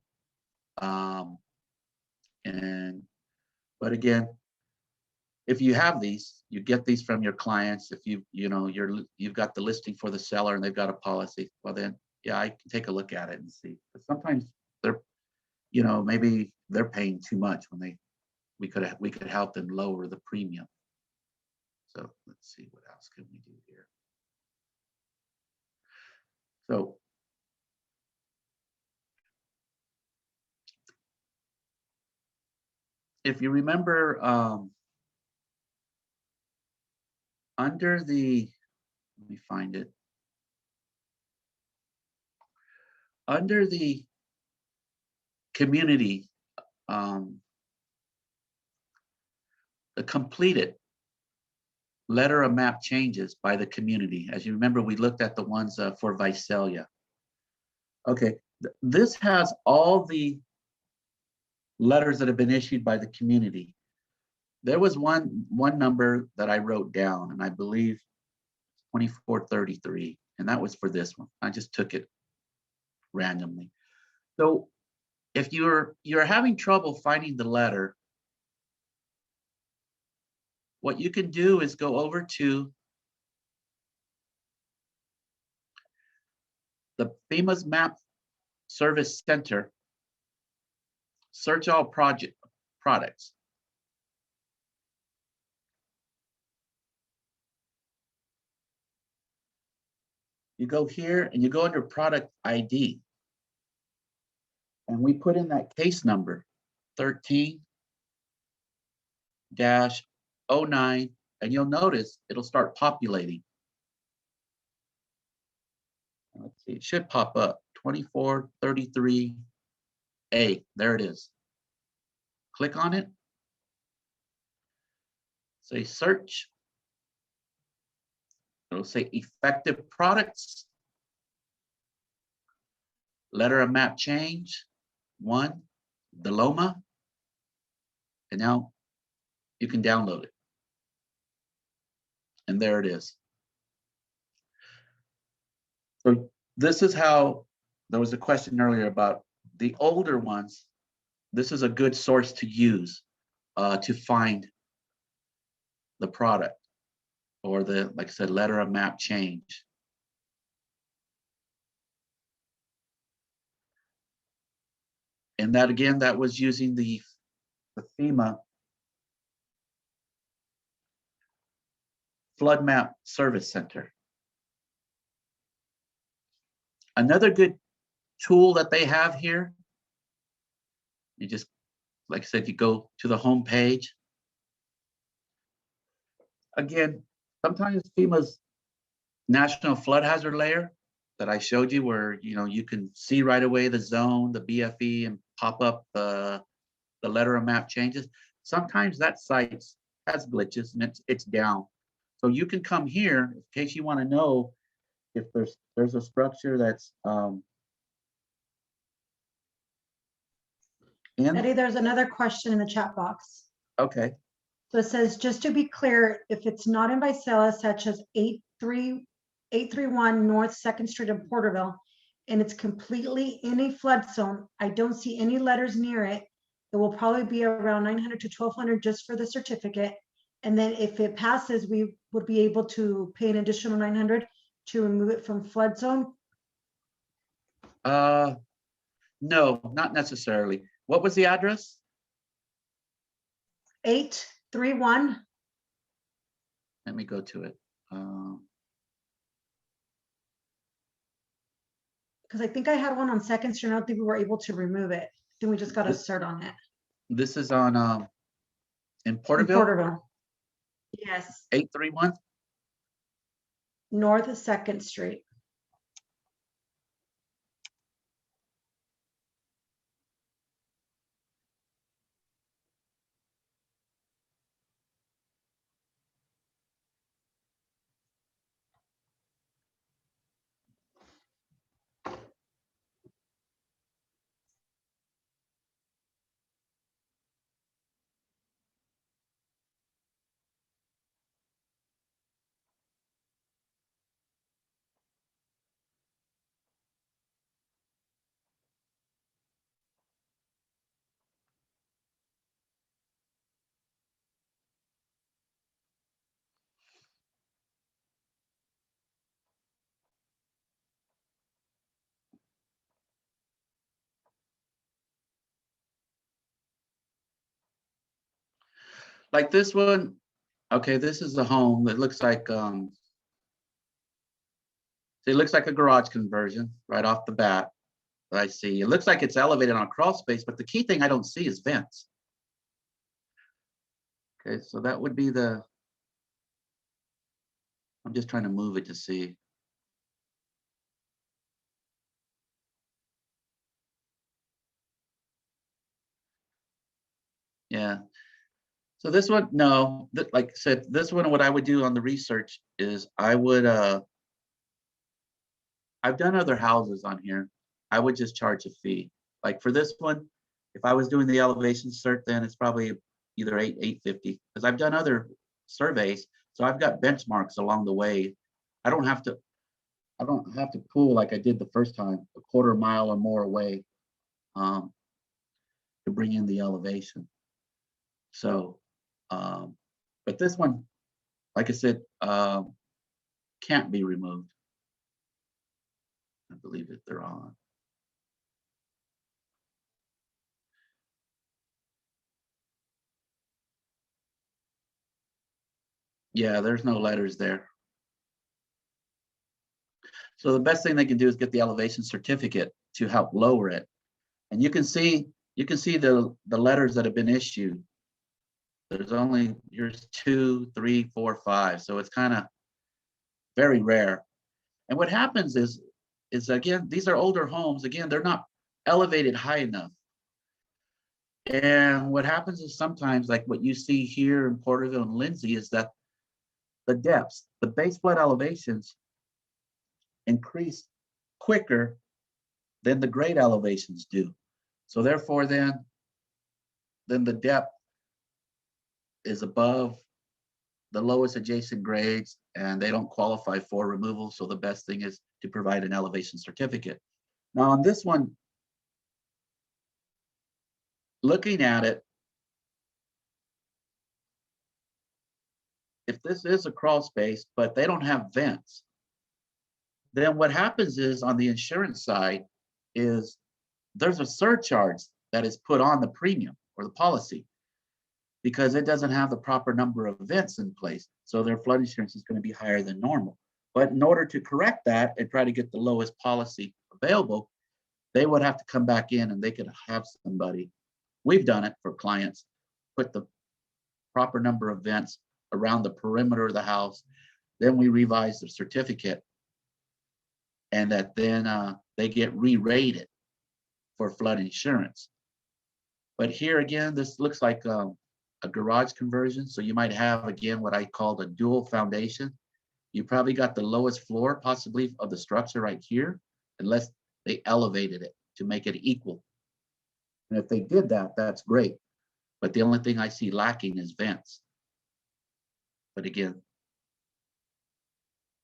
But again, if you have these, you get these from your clients. If you've got the listing for the seller and they've got a policy, well then, yeah, I can take a look at it and see. But sometimes they're, maybe they're paying too much when we could help them lower the premium. So let's see, what else can we do here? So if you remember, under the, let me find it. Under the community, the completed letter of map changes by the community. As you remember, we looked at the ones for Visalia. Okay, this has all the letters that have been issued by the community. There was one number that I wrote down, and I believe 2433, and that was for this one. I just took it randomly. So if you're having trouble finding the letter, what you can do is go over to the FEMA's Map Service Center search all products. You go here and you go under product ID. And we put in that case number, 13-09, and you'll notice it'll start populating. Let's see, it should pop up, 2433A, there it is. Click on it. Say search. It'll say effective products. Letter of map change, 1, Deloma. And now you can download it. And there it is. So this is how, there was a question earlier about the older ones. This is a good source to use to find the product or the, like I said, letter of map change. And that again, that was using the FEMA Flood Map Service Center. Another good tool that they have here, you just, like I said, you go to the home page. Again, sometimes FEMA's National Flood Hazard Layer that I showed you where, you know, you can see right away the zone, the BFE, and pop up the letter of map changes. Sometimes that site has glitches and it's down. So you can come here in case you want to know if there's a structure that's Eddie, there's another question in the chat box. Okay. So it says, just to be clear, if it's not in Visalia, such as 831 North 2nd Street in Porterville, and it's completely in a flood zone, I don't see any letters near it. It will probably be around 900 to 1200 just for the certificate. And then if it passes, we would be able to pay an additional 900 to remove it from flood zone. No, not necessarily. What was the address? 831. Let me go to it. Because I think I had one on 2nd Street. I don't think we were able to remove it. Then we just got a cert on it. This is on in Porterville? In Porterville. Yes. 831? North of 2nd Street. Like this one, okay, this is the home. It looks like a garage conversion right off the bat that I see. It looks like it's elevated on crawl space, but the key thing I don't see is vents. Okay, so that would be I'm just trying to move it to see. Yeah. So this one, no, like I said, this one, what I would do on the research is I've done other houses on here. I would just charge a fee. Like for this one, if I was doing the elevation cert, then it's probably either $850, because I've done other surveys. So I've got benchmarks along the way. I don't have to pull like I did the first time, a quarter mile or more away to bring in the elevation. So, but this one, like I said, can't be removed. I believe that they're on. Yeah, there's no letters there. So the best thing they can do is get the elevation certificate to help lower it. And you can see the letters that have been issued. There's only, here's 2, 3, 4, 5. So it's kind of very rare. And what happens is again, these are older homes. Again, they're not elevated high enough. And what happens is sometimes, like what you see here in Porterville and Lindsay, is that the depths, the base flood elevations increase quicker than the grade elevations do. So therefore then the depth is above the lowest adjacent grades and they don't qualify for removal. So the best thing is to provide an elevation certificate. Now on this one, looking at it, if this is a crawl space, but they don't have vents, then what happens is on the insurance side is there's a surcharge that is put on the premium or the policy because it doesn't have the proper number of vents in place. So their flood insurance is going to be higher than normal. But in order to correct that and try to get the lowest policy available, they would have to come back in and they could have somebody, we've done it for clients, put the proper number of vents around the perimeter of the house. Then we revise the certificate and that then they get re-rated for flood insurance. But here again, this looks like a garage conversion. So you might have, again, what I call a dual foundation. You probably got the lowest floor possibly of the structure right here, unless they elevated it to make it equal. And if they did that, that's great. But the only thing I see lacking is vents. But again,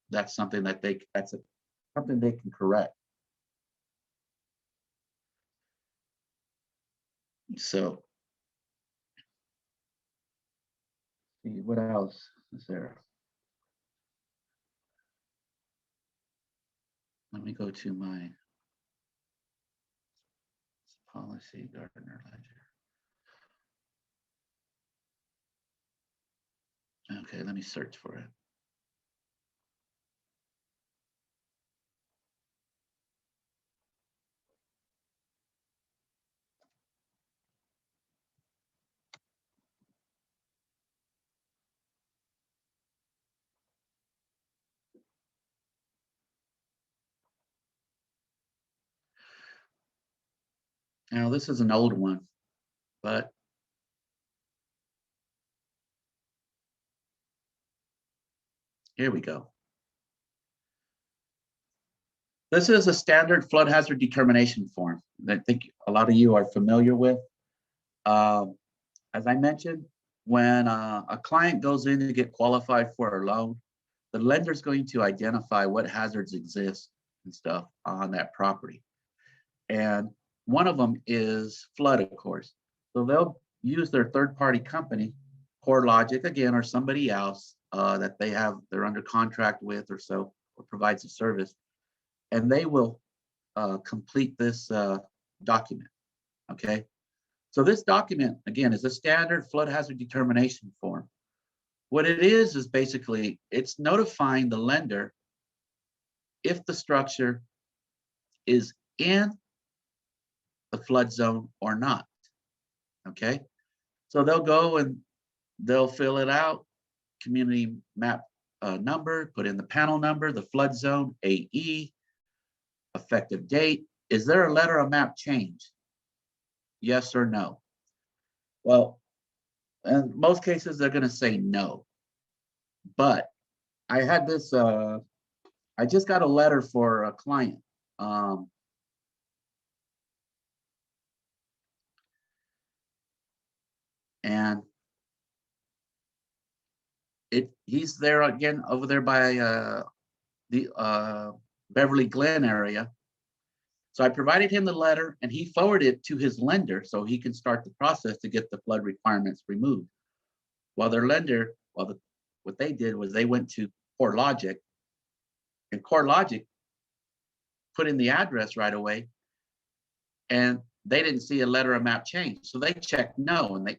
that's something that something they can correct. So, see what else is there? Let me go to my policy Gardner ledger. Okay, let me search for it. Now, this is an old one, but here we go. This is a standard flood hazard determination form that I think a lot of you are familiar with. As I mentioned, when a client goes in to get qualified for a loan, the lender is going to identify what hazards exist and stuff on that property. And one of them is flood, of course. So they'll use their third-party company, CoreLogic again, or somebody else that they're under contract with or so, or provides a service, and they will complete this document, okay? So this document, again, is a standard flood hazard determination form. What it is basically, it's notifying the lender if the structure is in the flood zone or not, okay? So they'll go and they'll fill it out, community map number, put in the panel number, the flood zone, AE, effective date. Is there a letter of map change? Yes or no? Well, in most cases, they're going to say no. But I had this, I just got a letter for a client. And he's there again over there by the Beverly Glen area. So I provided him the letter and he forwarded it to his lender so he can start the process to get the flood requirements removed. While their lender, what they did was they went to CoreLogic, and CoreLogic put in the address right away, and they didn't see a letter of map change. So they checked no, and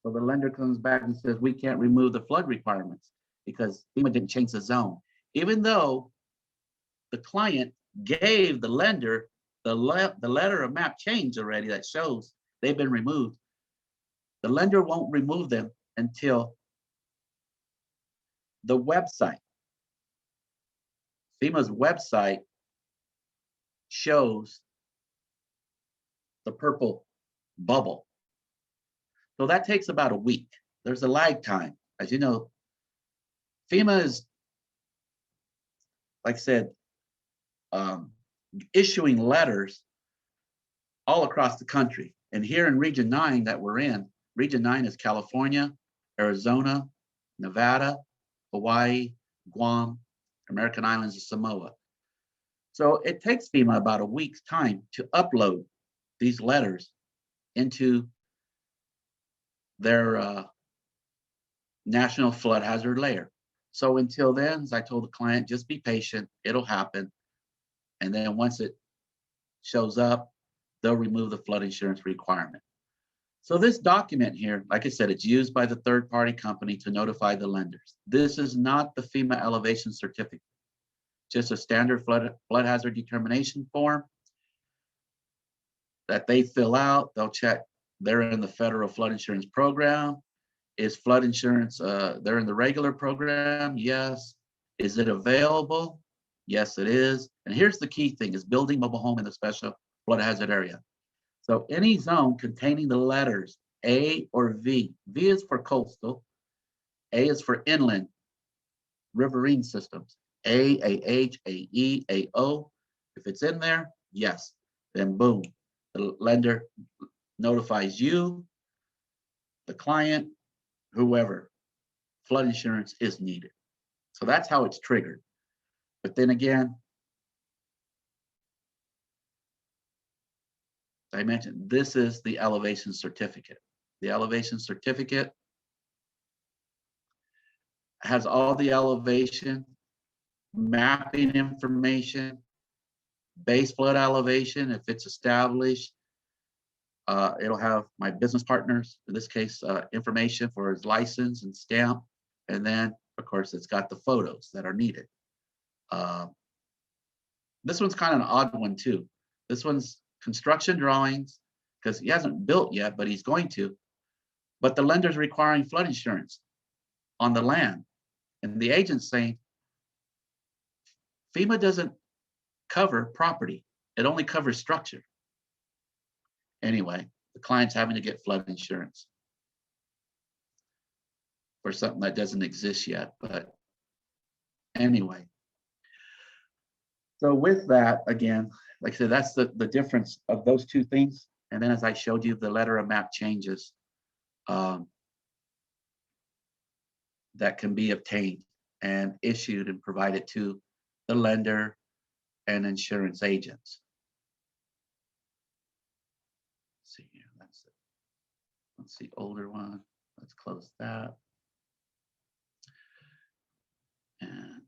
so the lender comes back and says, we can't remove the flood requirements. because FEMA didn't change the zone. Even though the client gave the lender the letter of map change already that shows they've been removed, the lender won't remove them until the website, FEMA's website, shows the purple bubble. So that takes about a week. There's a lag time. As you know, FEMA is, like I said, issuing letters all across the country. And here in Region 9 that we're in, Region 9 is California, Arizona, Nevada, Hawaii, Guam, American Islands, and Samoa. So it takes FEMA about a week's time to upload these letters into their national flood hazard layer. So until then, as I told the client, just be patient, it'll happen. And then once it shows up, they'll remove the flood insurance requirement. So this document here, like I said, it's used by the third-party company to notify the lenders. This is not the FEMA elevation certificate, just a standard flood hazard determination form that they fill out. They'll check they're in the federal flood insurance program. Is flood insurance, they're in the regular program? Yes. Is it available? Yes, it is. And here's the key thing, is building mobile home in the special flood hazard area. So any zone containing the letters A or V. V is for coastal, A is for inland riverine systems. A, AH, AE, AO. If it's in there, yes, then boom, the lender notifies you, the client, whoever, flood insurance is needed. So that's how it's triggered. But then again, I mentioned, this is the elevation certificate. The elevation certificate has all the elevation, mapping information, base flood elevation, if it's established. It'll have my business partners, in this case, information for his license and stamp. And then, of course, it's got the photos that are needed. This one's kind of an odd one too. This one's construction drawings, because he hasn't built yet, but he's going to. But the lender's requiring flood insurance on the land. And the agent's saying, FEMA doesn't cover property. It only covers structure. Anyway, the client's having to get flood insurance for something that doesn't exist yet, but anyway. So with that, again, like I said, that's the difference of those two things. And then as I showed you, the letter of map changes that can be obtained and issued and provided to the lender and insurance agents. Let's see here, that's it. Let's see, older one. Let's close that. And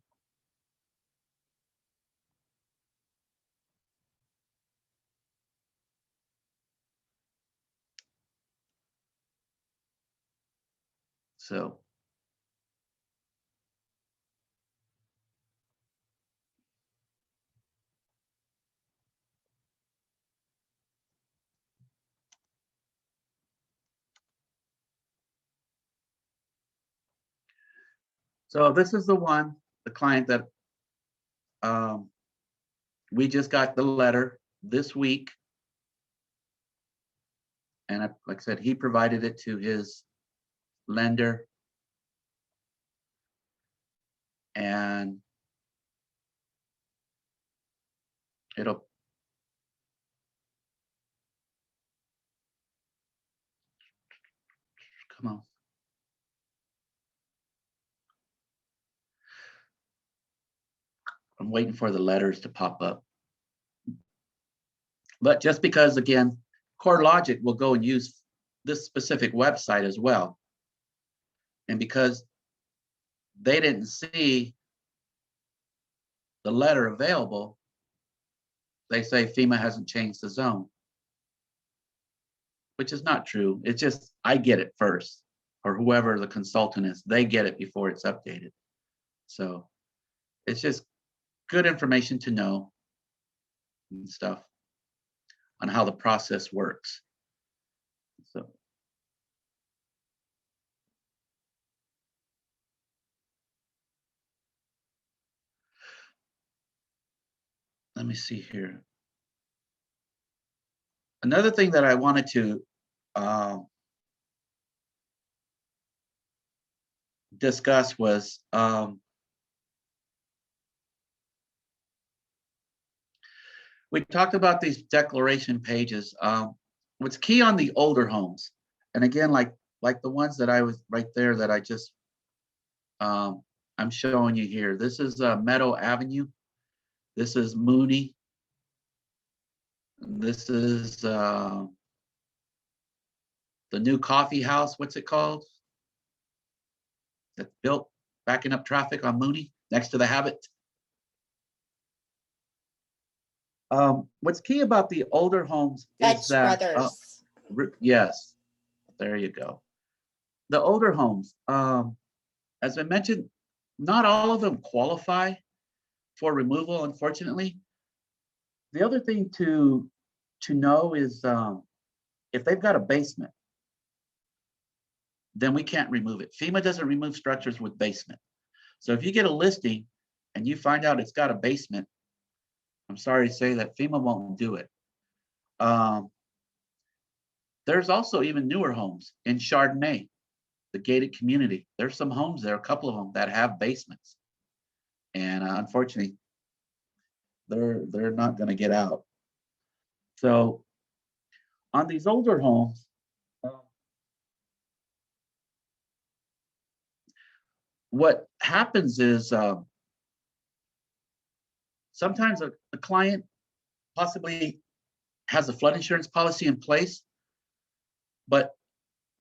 so this is the one, the client that we just got the letter this week. And like I said, he provided it to his lender. And it'll come on. I'm waiting for the letters to pop up. But just because, again, CoreLogic will go and use this specific website as well. And because they didn't see the letter available, they say FEMA hasn't changed the zone, which is not true. It's just, I get it first, or whoever the consultant is, they get it before it's updated. So it's just good information to know and stuff on how the process works. So. Let me see here. Another thing that I wanted to discuss was we talked about these declaration pages. What's key on the older homes, and again, like the ones that I was right there that I just I'm showing you here. This is Meadow Avenue. This is Mooney. This is the new coffee house. What's it called? That's built backing up traffic on Mooney next to the Habit. What's key about the older homes is Fetch that Brothers. yes, there you go. The older homes, as I mentioned, not all of them qualify for removal, unfortunately. The other thing to know is if they've got a basement, then we can't remove it. FEMA doesn't remove structures with basement. So if you get a listing and you find out it's got a basement, I'm sorry to say that FEMA won't do it. There's also even newer homes in Chardonnay, the gated community. There's some homes there, a couple of them that have basements. And unfortunately, they're not going to get out. So on these older homes, what happens is sometimes a client possibly has a flood insurance policy in place, but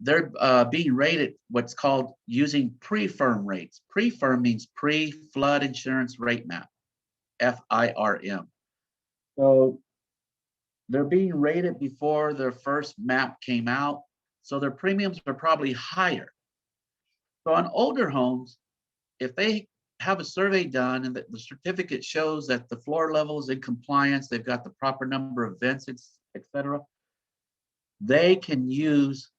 they're being rated what's called using pre-firm rates. Pre-firm means pre-flood insurance rate map, FIRM. So they're being rated before their first map came out, so their premiums are probably higher. So on older homes, if they have a survey done and the certificate shows that the floor level is in compliance, they've got the proper number of vents, etc., they can use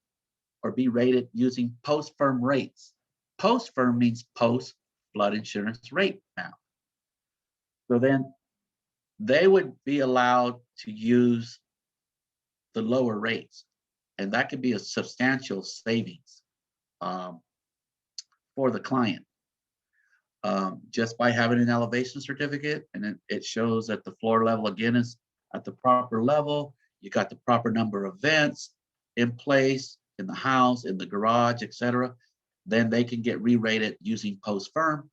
or be rated using post-firm rates. Post-firm means post flood insurance rate now. So then they would be allowed to use the lower rates, and that could be a substantial savings for the client. Just by having an elevation certificate, and it shows that the floor level again is at the proper level, you got the proper number of vents in place in the house, in the garage, etc., then they can get re-rated using post-firm.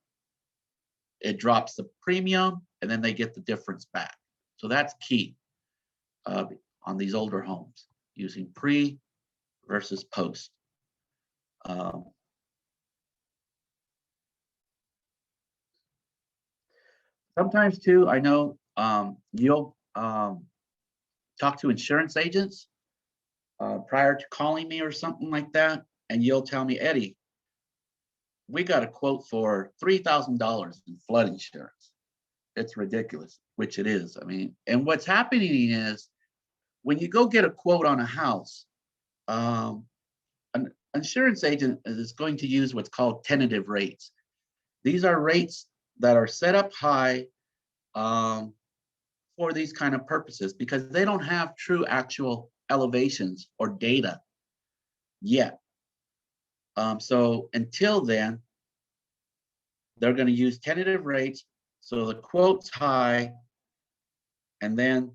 It drops the premium, and then they get the difference back. So that's key on these older homes, using pre versus post. Sometimes too, I know you'll talk to insurance agents prior to calling me or something like that, and you'll tell me, Eddie, we got a quote for $3,000 in flood insurance. It's ridiculous, which it is. I mean, and what's happening is when you go get a quote on a house, an insurance agent is going to use what's called tentative rates. These are rates that are set up high for these kind of purposes because they don't have true actual elevations or data yet. So until then, they're going to use tentative rates. So the quote's high, and then,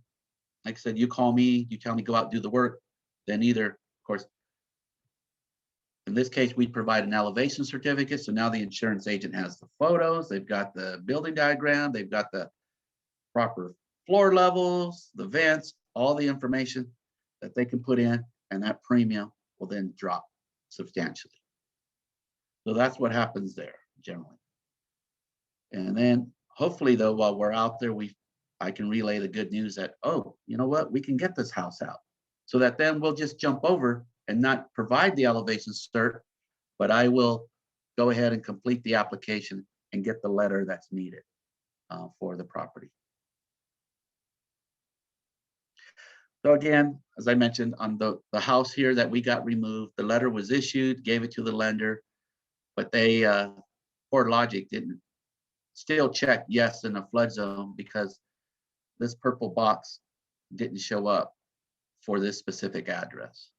like I said, you call me, you tell me go out, do the work. Then either, of course, in this case, we provide an elevation certificate. So now the insurance agent has the photos, they've got the building diagram, they've got the proper floor levels, the vents, all the information that they can put in, and that premium will then drop substantially. So that's what happens there generally. And then hopefully though, while we're out there, I can relay the good news that, oh, you know what, we can get this house out. So that then we'll just jump over and not provide the elevation cert, but I will go ahead and complete the application and get the letter that's needed for the property. So again, as I mentioned, on the house here that we got removed, the letter was issued, gave it to the lender, but they, poor logic, didn't still check yes in the flood zone because this purple box didn't show up for this specific address.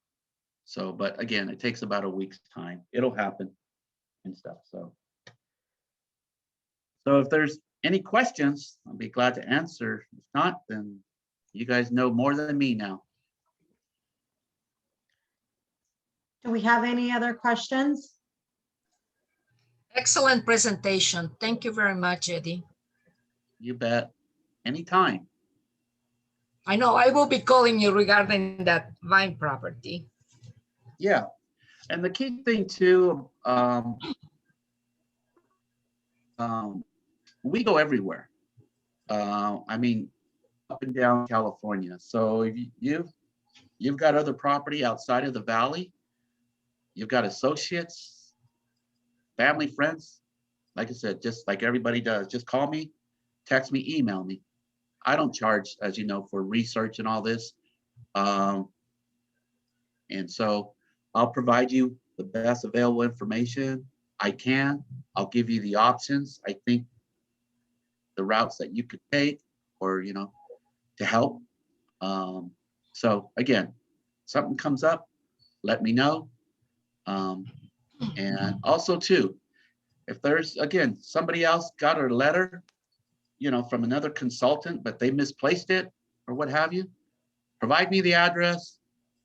So, but again, it takes about a week's time. It'll happen and stuff. So if there's any questions, I'll be glad to answer. If not, then you guys know more than me now. Do we have any other questions? Excellent presentation. Thank you very much, Eddie. You bet. Anytime. I know I will be calling you regarding that Vine property. Yeah. And the key thing too, we go everywhere. I mean, up and down California. So if you've got other property outside of the valley, you've got associates, family, friends, like I said, just like everybody does, just call me, text me, email me. I don't charge, as you know, for research and all this. And so I'll provide you the best available information I can. I'll give you the options. I think the routes that you could take or, you know, to help. So again, something comes up, let me know. And also too, if there's, again, somebody else got a letter, you know, from another consultant, but they misplaced it or what have you, provide me the address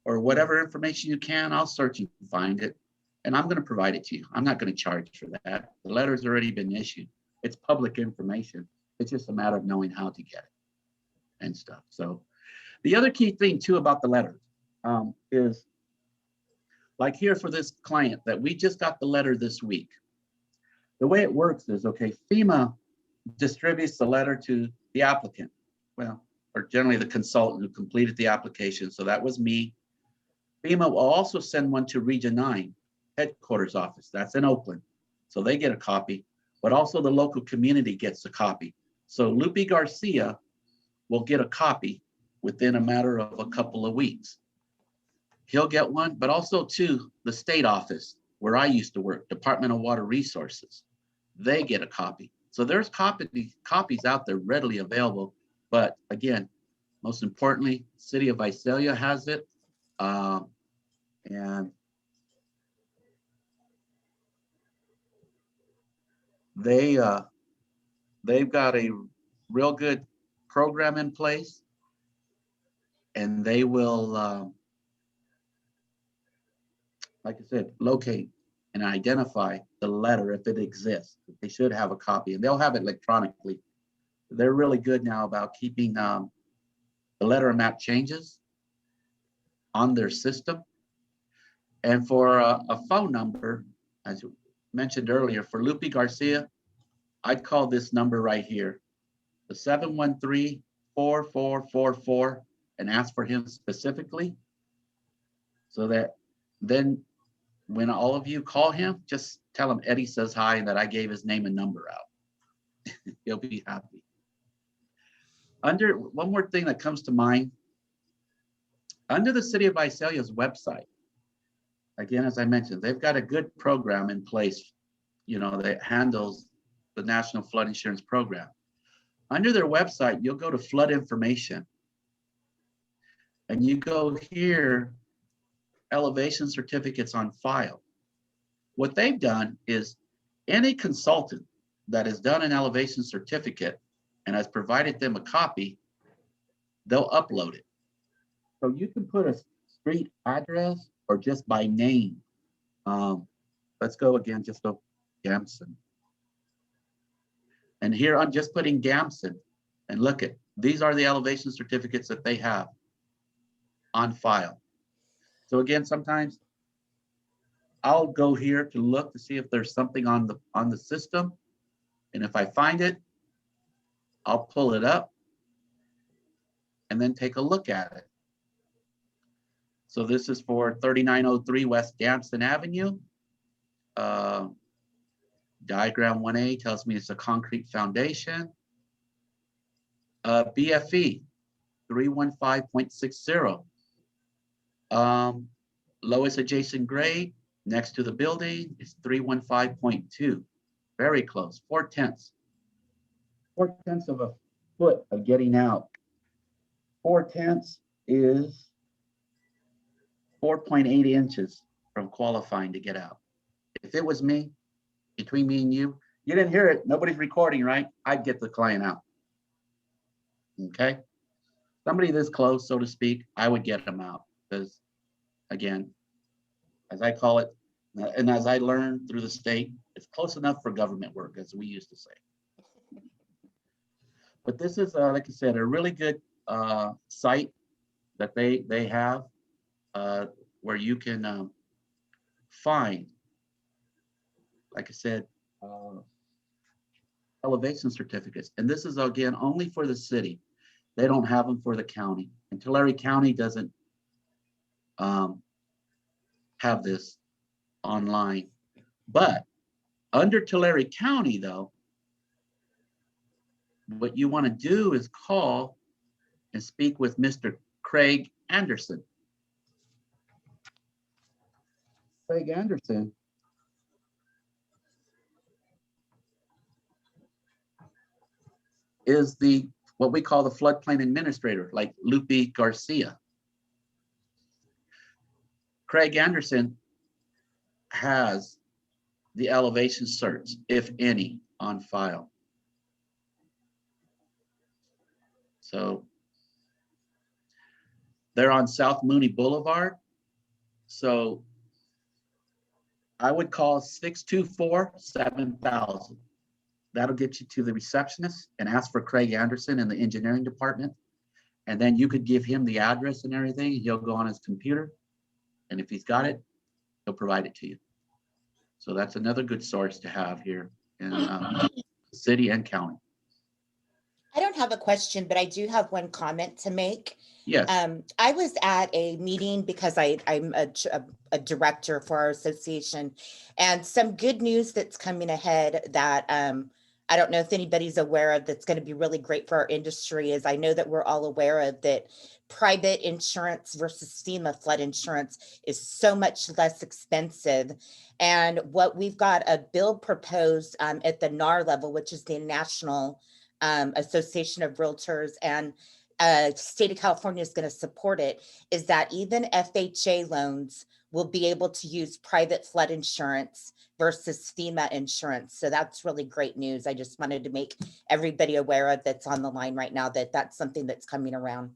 or whatever information you can. I'll search and find it. And I'm going to provide it to you. I'm not going to charge for that. The letter's already been issued. It's public information. It's just a matter of knowing how to get it and stuff. So the other key thing too about the letter is like here for this client that we just got the letter this week. The way it works is, okay, FEMA distributes the letter to the applicant. Well, or generally the consultant who completed the application. So that was me. FEMA will also send one to Region 9 headquarters office. That's in Oakland. So they get a copy, but also the local community gets a copy. So Lupe Garcia will get a copy within a matter of a couple of weeks. He'll get one, but also to the state office where I used to work, Department of Water Resources. They get a copy. So there's copies out there readily available. But again, most importantly, City of Visalia has it. And they've got a real good program in place, and they will, like I said, locate and identify the letter if it exists. They should have a copy, and they'll have it electronically. They're really good now about keeping the letter and map changes on their system. And for a phone number, as you mentioned earlier, for Lupe Garcia, I'd call this number right here, the 713-4444, and ask for him specifically, so that then when all of you call him, just tell him Eddie says hi and that I gave his name and number out. He'll be happy. Under one more thing that comes to mind, under the City of Visalia's website, again, as I mentioned, they've got a good program in place, you know, that handles the National Flood Insurance Program. Under their website, you'll go to flood information, and you go here, elevation certificates on file. What they've done is any consultant that has done an elevation certificate and has provided them a copy, they'll upload it. So you can put a street address or just by name. Let's go again, just go Gamson. And here I'm just putting Gamson, and look at, these are the elevation certificates that they have on file. So again, sometimes I'll go here to look to see if there's something on the system. And if I find it, I'll pull it up and then take a look at it. So this is for 3903 West Gamson Avenue. Diagram 1A tells me it's a concrete foundation. BFE 315.60. Lowest adjacent grade next to the building is 315.2. Very close, 4/10. 4/10 of a foot of getting out. 4/10 is 4.8 inches from qualifying to get out. If it was me, between me and you didn't hear it, nobody's recording, right? I'd get the client out. Okay? Somebody this close, so to speak, I would get them out because, again, as I call it, and as I learned through the state, it's close enough for government work, as we used to say. But this is, like I said, a really good site that they have where you can find, like I said, elevation certificates. And this is, again, only for the city. They don't have them for the county. And Tulare County doesn't have this online. But under Tulare County, though, what you want to do is call and speak with Mr. Craig Anderson. Craig Anderson is what we call the floodplain administrator, like Lupe Garcia. Craig Anderson has the elevation certs, if any, on file. So they're on South Mooney Boulevard. So I would call 624-7000. That'll get you to the receptionist and ask for Craig Anderson in the engineering department. And then you could give him the address and everything. He'll go on his computer. And if he's got it, he'll provide it to you. So that's another good source to have here in city and county. I don't have a question, but I do have one comment to make. Yes. I was at a meeting because I'm a director for our association, and some good news that's coming ahead that I don't know if anybody's aware of that's going to be really great for our industry is I know that we're all aware of that private insurance versus FEMA flood insurance is so much less expensive. And what we've got a bill proposed at the NAR level, which is the National Association of Realtors, and state of California is going to support it, is that even FHA loans will be able to use private flood insurance versus FEMA insurance. So that's really great news. I just wanted to make everybody aware of that's on the line right now that that's something that's coming around.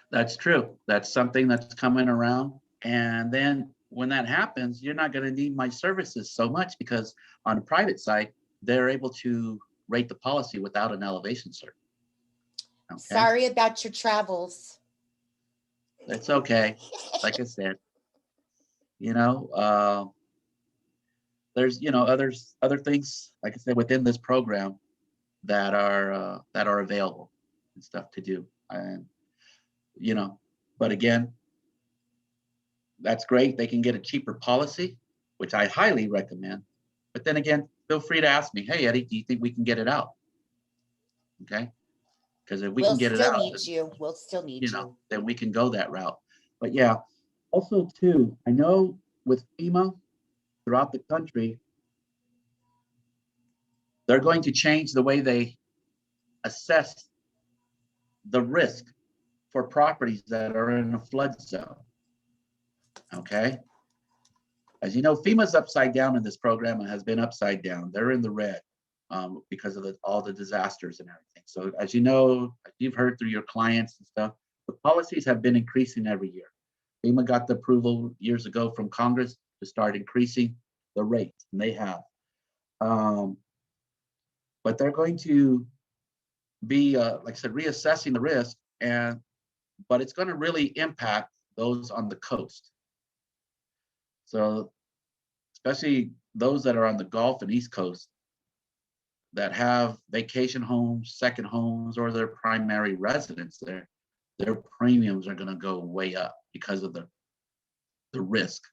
That's true. That's something that's coming around. And then when that happens, you're not going to need my services so much because on a private site, they're able to rate the policy without an elevation cert. Okay? Sorry about your travels. It's okay. Like I said, there's other things, like I said, within this program that are available and stuff to do. And but again, that's great. They can get a cheaper policy, which I highly recommend. But then again, feel free to ask me, hey, Eddie, do you think we can get it out? Okay. Because if we can get it out, we'll still need you. Then we can go that route. But yeah, also too, I know with FEMA throughout the country, they're going to change the way they assess the risk for properties that are in a flood zone. Okay. As you know, FEMA's upside down in this program and has been upside down. They're in the red because of all the disasters and everything. So as you know, you've heard through your clients and stuff, the policies have been increasing every year. FEMA got the approval years ago from Congress to start increasing the rates, and they have. But they're going to be, like I said, reassessing the risk, but it's going to really impact those on the coast. So especially those that are on the Gulf and East Coast that have vacation homes, second homes, or their primary residence there, their premiums are going to go way up because of the risk.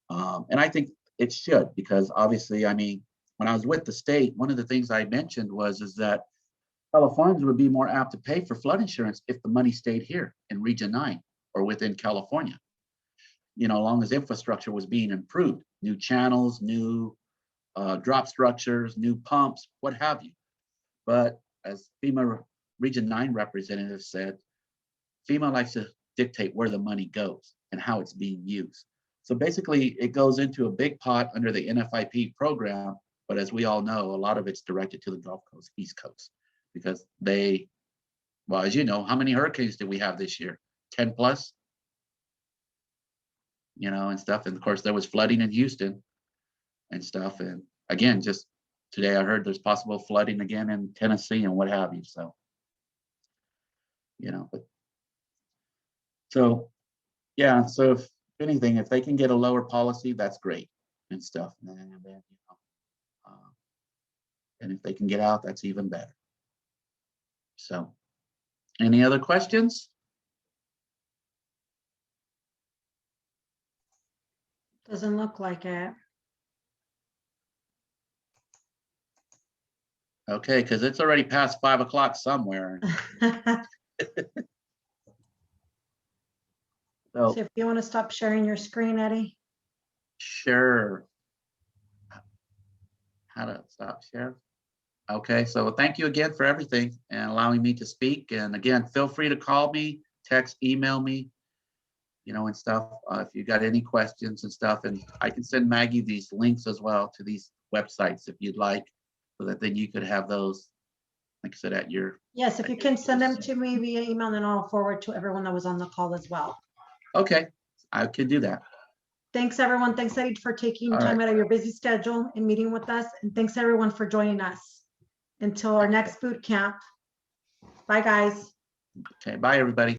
And I think it should, because obviously, I mean, when I was with the state, one of the things I mentioned is that Californians would be more apt to pay for flood insurance if the money stayed here in Region 9 or within California. You know, as long as infrastructure was being improved, new channels, new drop structures, new pumps, what have you. But as FEMA Region 9 representative said, FEMA likes to dictate where the money goes and how it's being used. So basically, it goes into a big pot under the NFIP program, but as we all know, a lot of it's directed to the Gulf Coast, East Coast, because they, well, as you know, how many hurricanes did we have this year? 10 plus? You know, and stuff. And of course, there was flooding in Houston and stuff. And again, just today I heard there's possible flooding again in Tennessee and what have you. So, you know, but so, yeah, so if anything, if they can get a lower policy, that's great and stuff. And then, you know, and if they can get out, that's even better. So, any other questions? Doesn't look like it. Okay, because it's already past 5 o'clock somewhere. So So, if you want to stop sharing your screen, Eddie. sure. How to stop share? Okay, so thank you again for everything and allowing me to speak. And again, feel free to call me, text, email me, you know, and stuff, if you got any questions and stuff. And I can send Maggie these links as well to these websites if you'd like, so that then you could have those, like I said, at your. Yes, if you can send them to me via email, then I'll forward to everyone that was on the call as well. Okay, I can do that. Thanks, everyone. Thanks, Eddie, for taking All time right. out of your busy schedule and meeting with us. And thanks, everyone, for joining us. Until our next boot camp. Bye, guys. Okay, bye, everybody.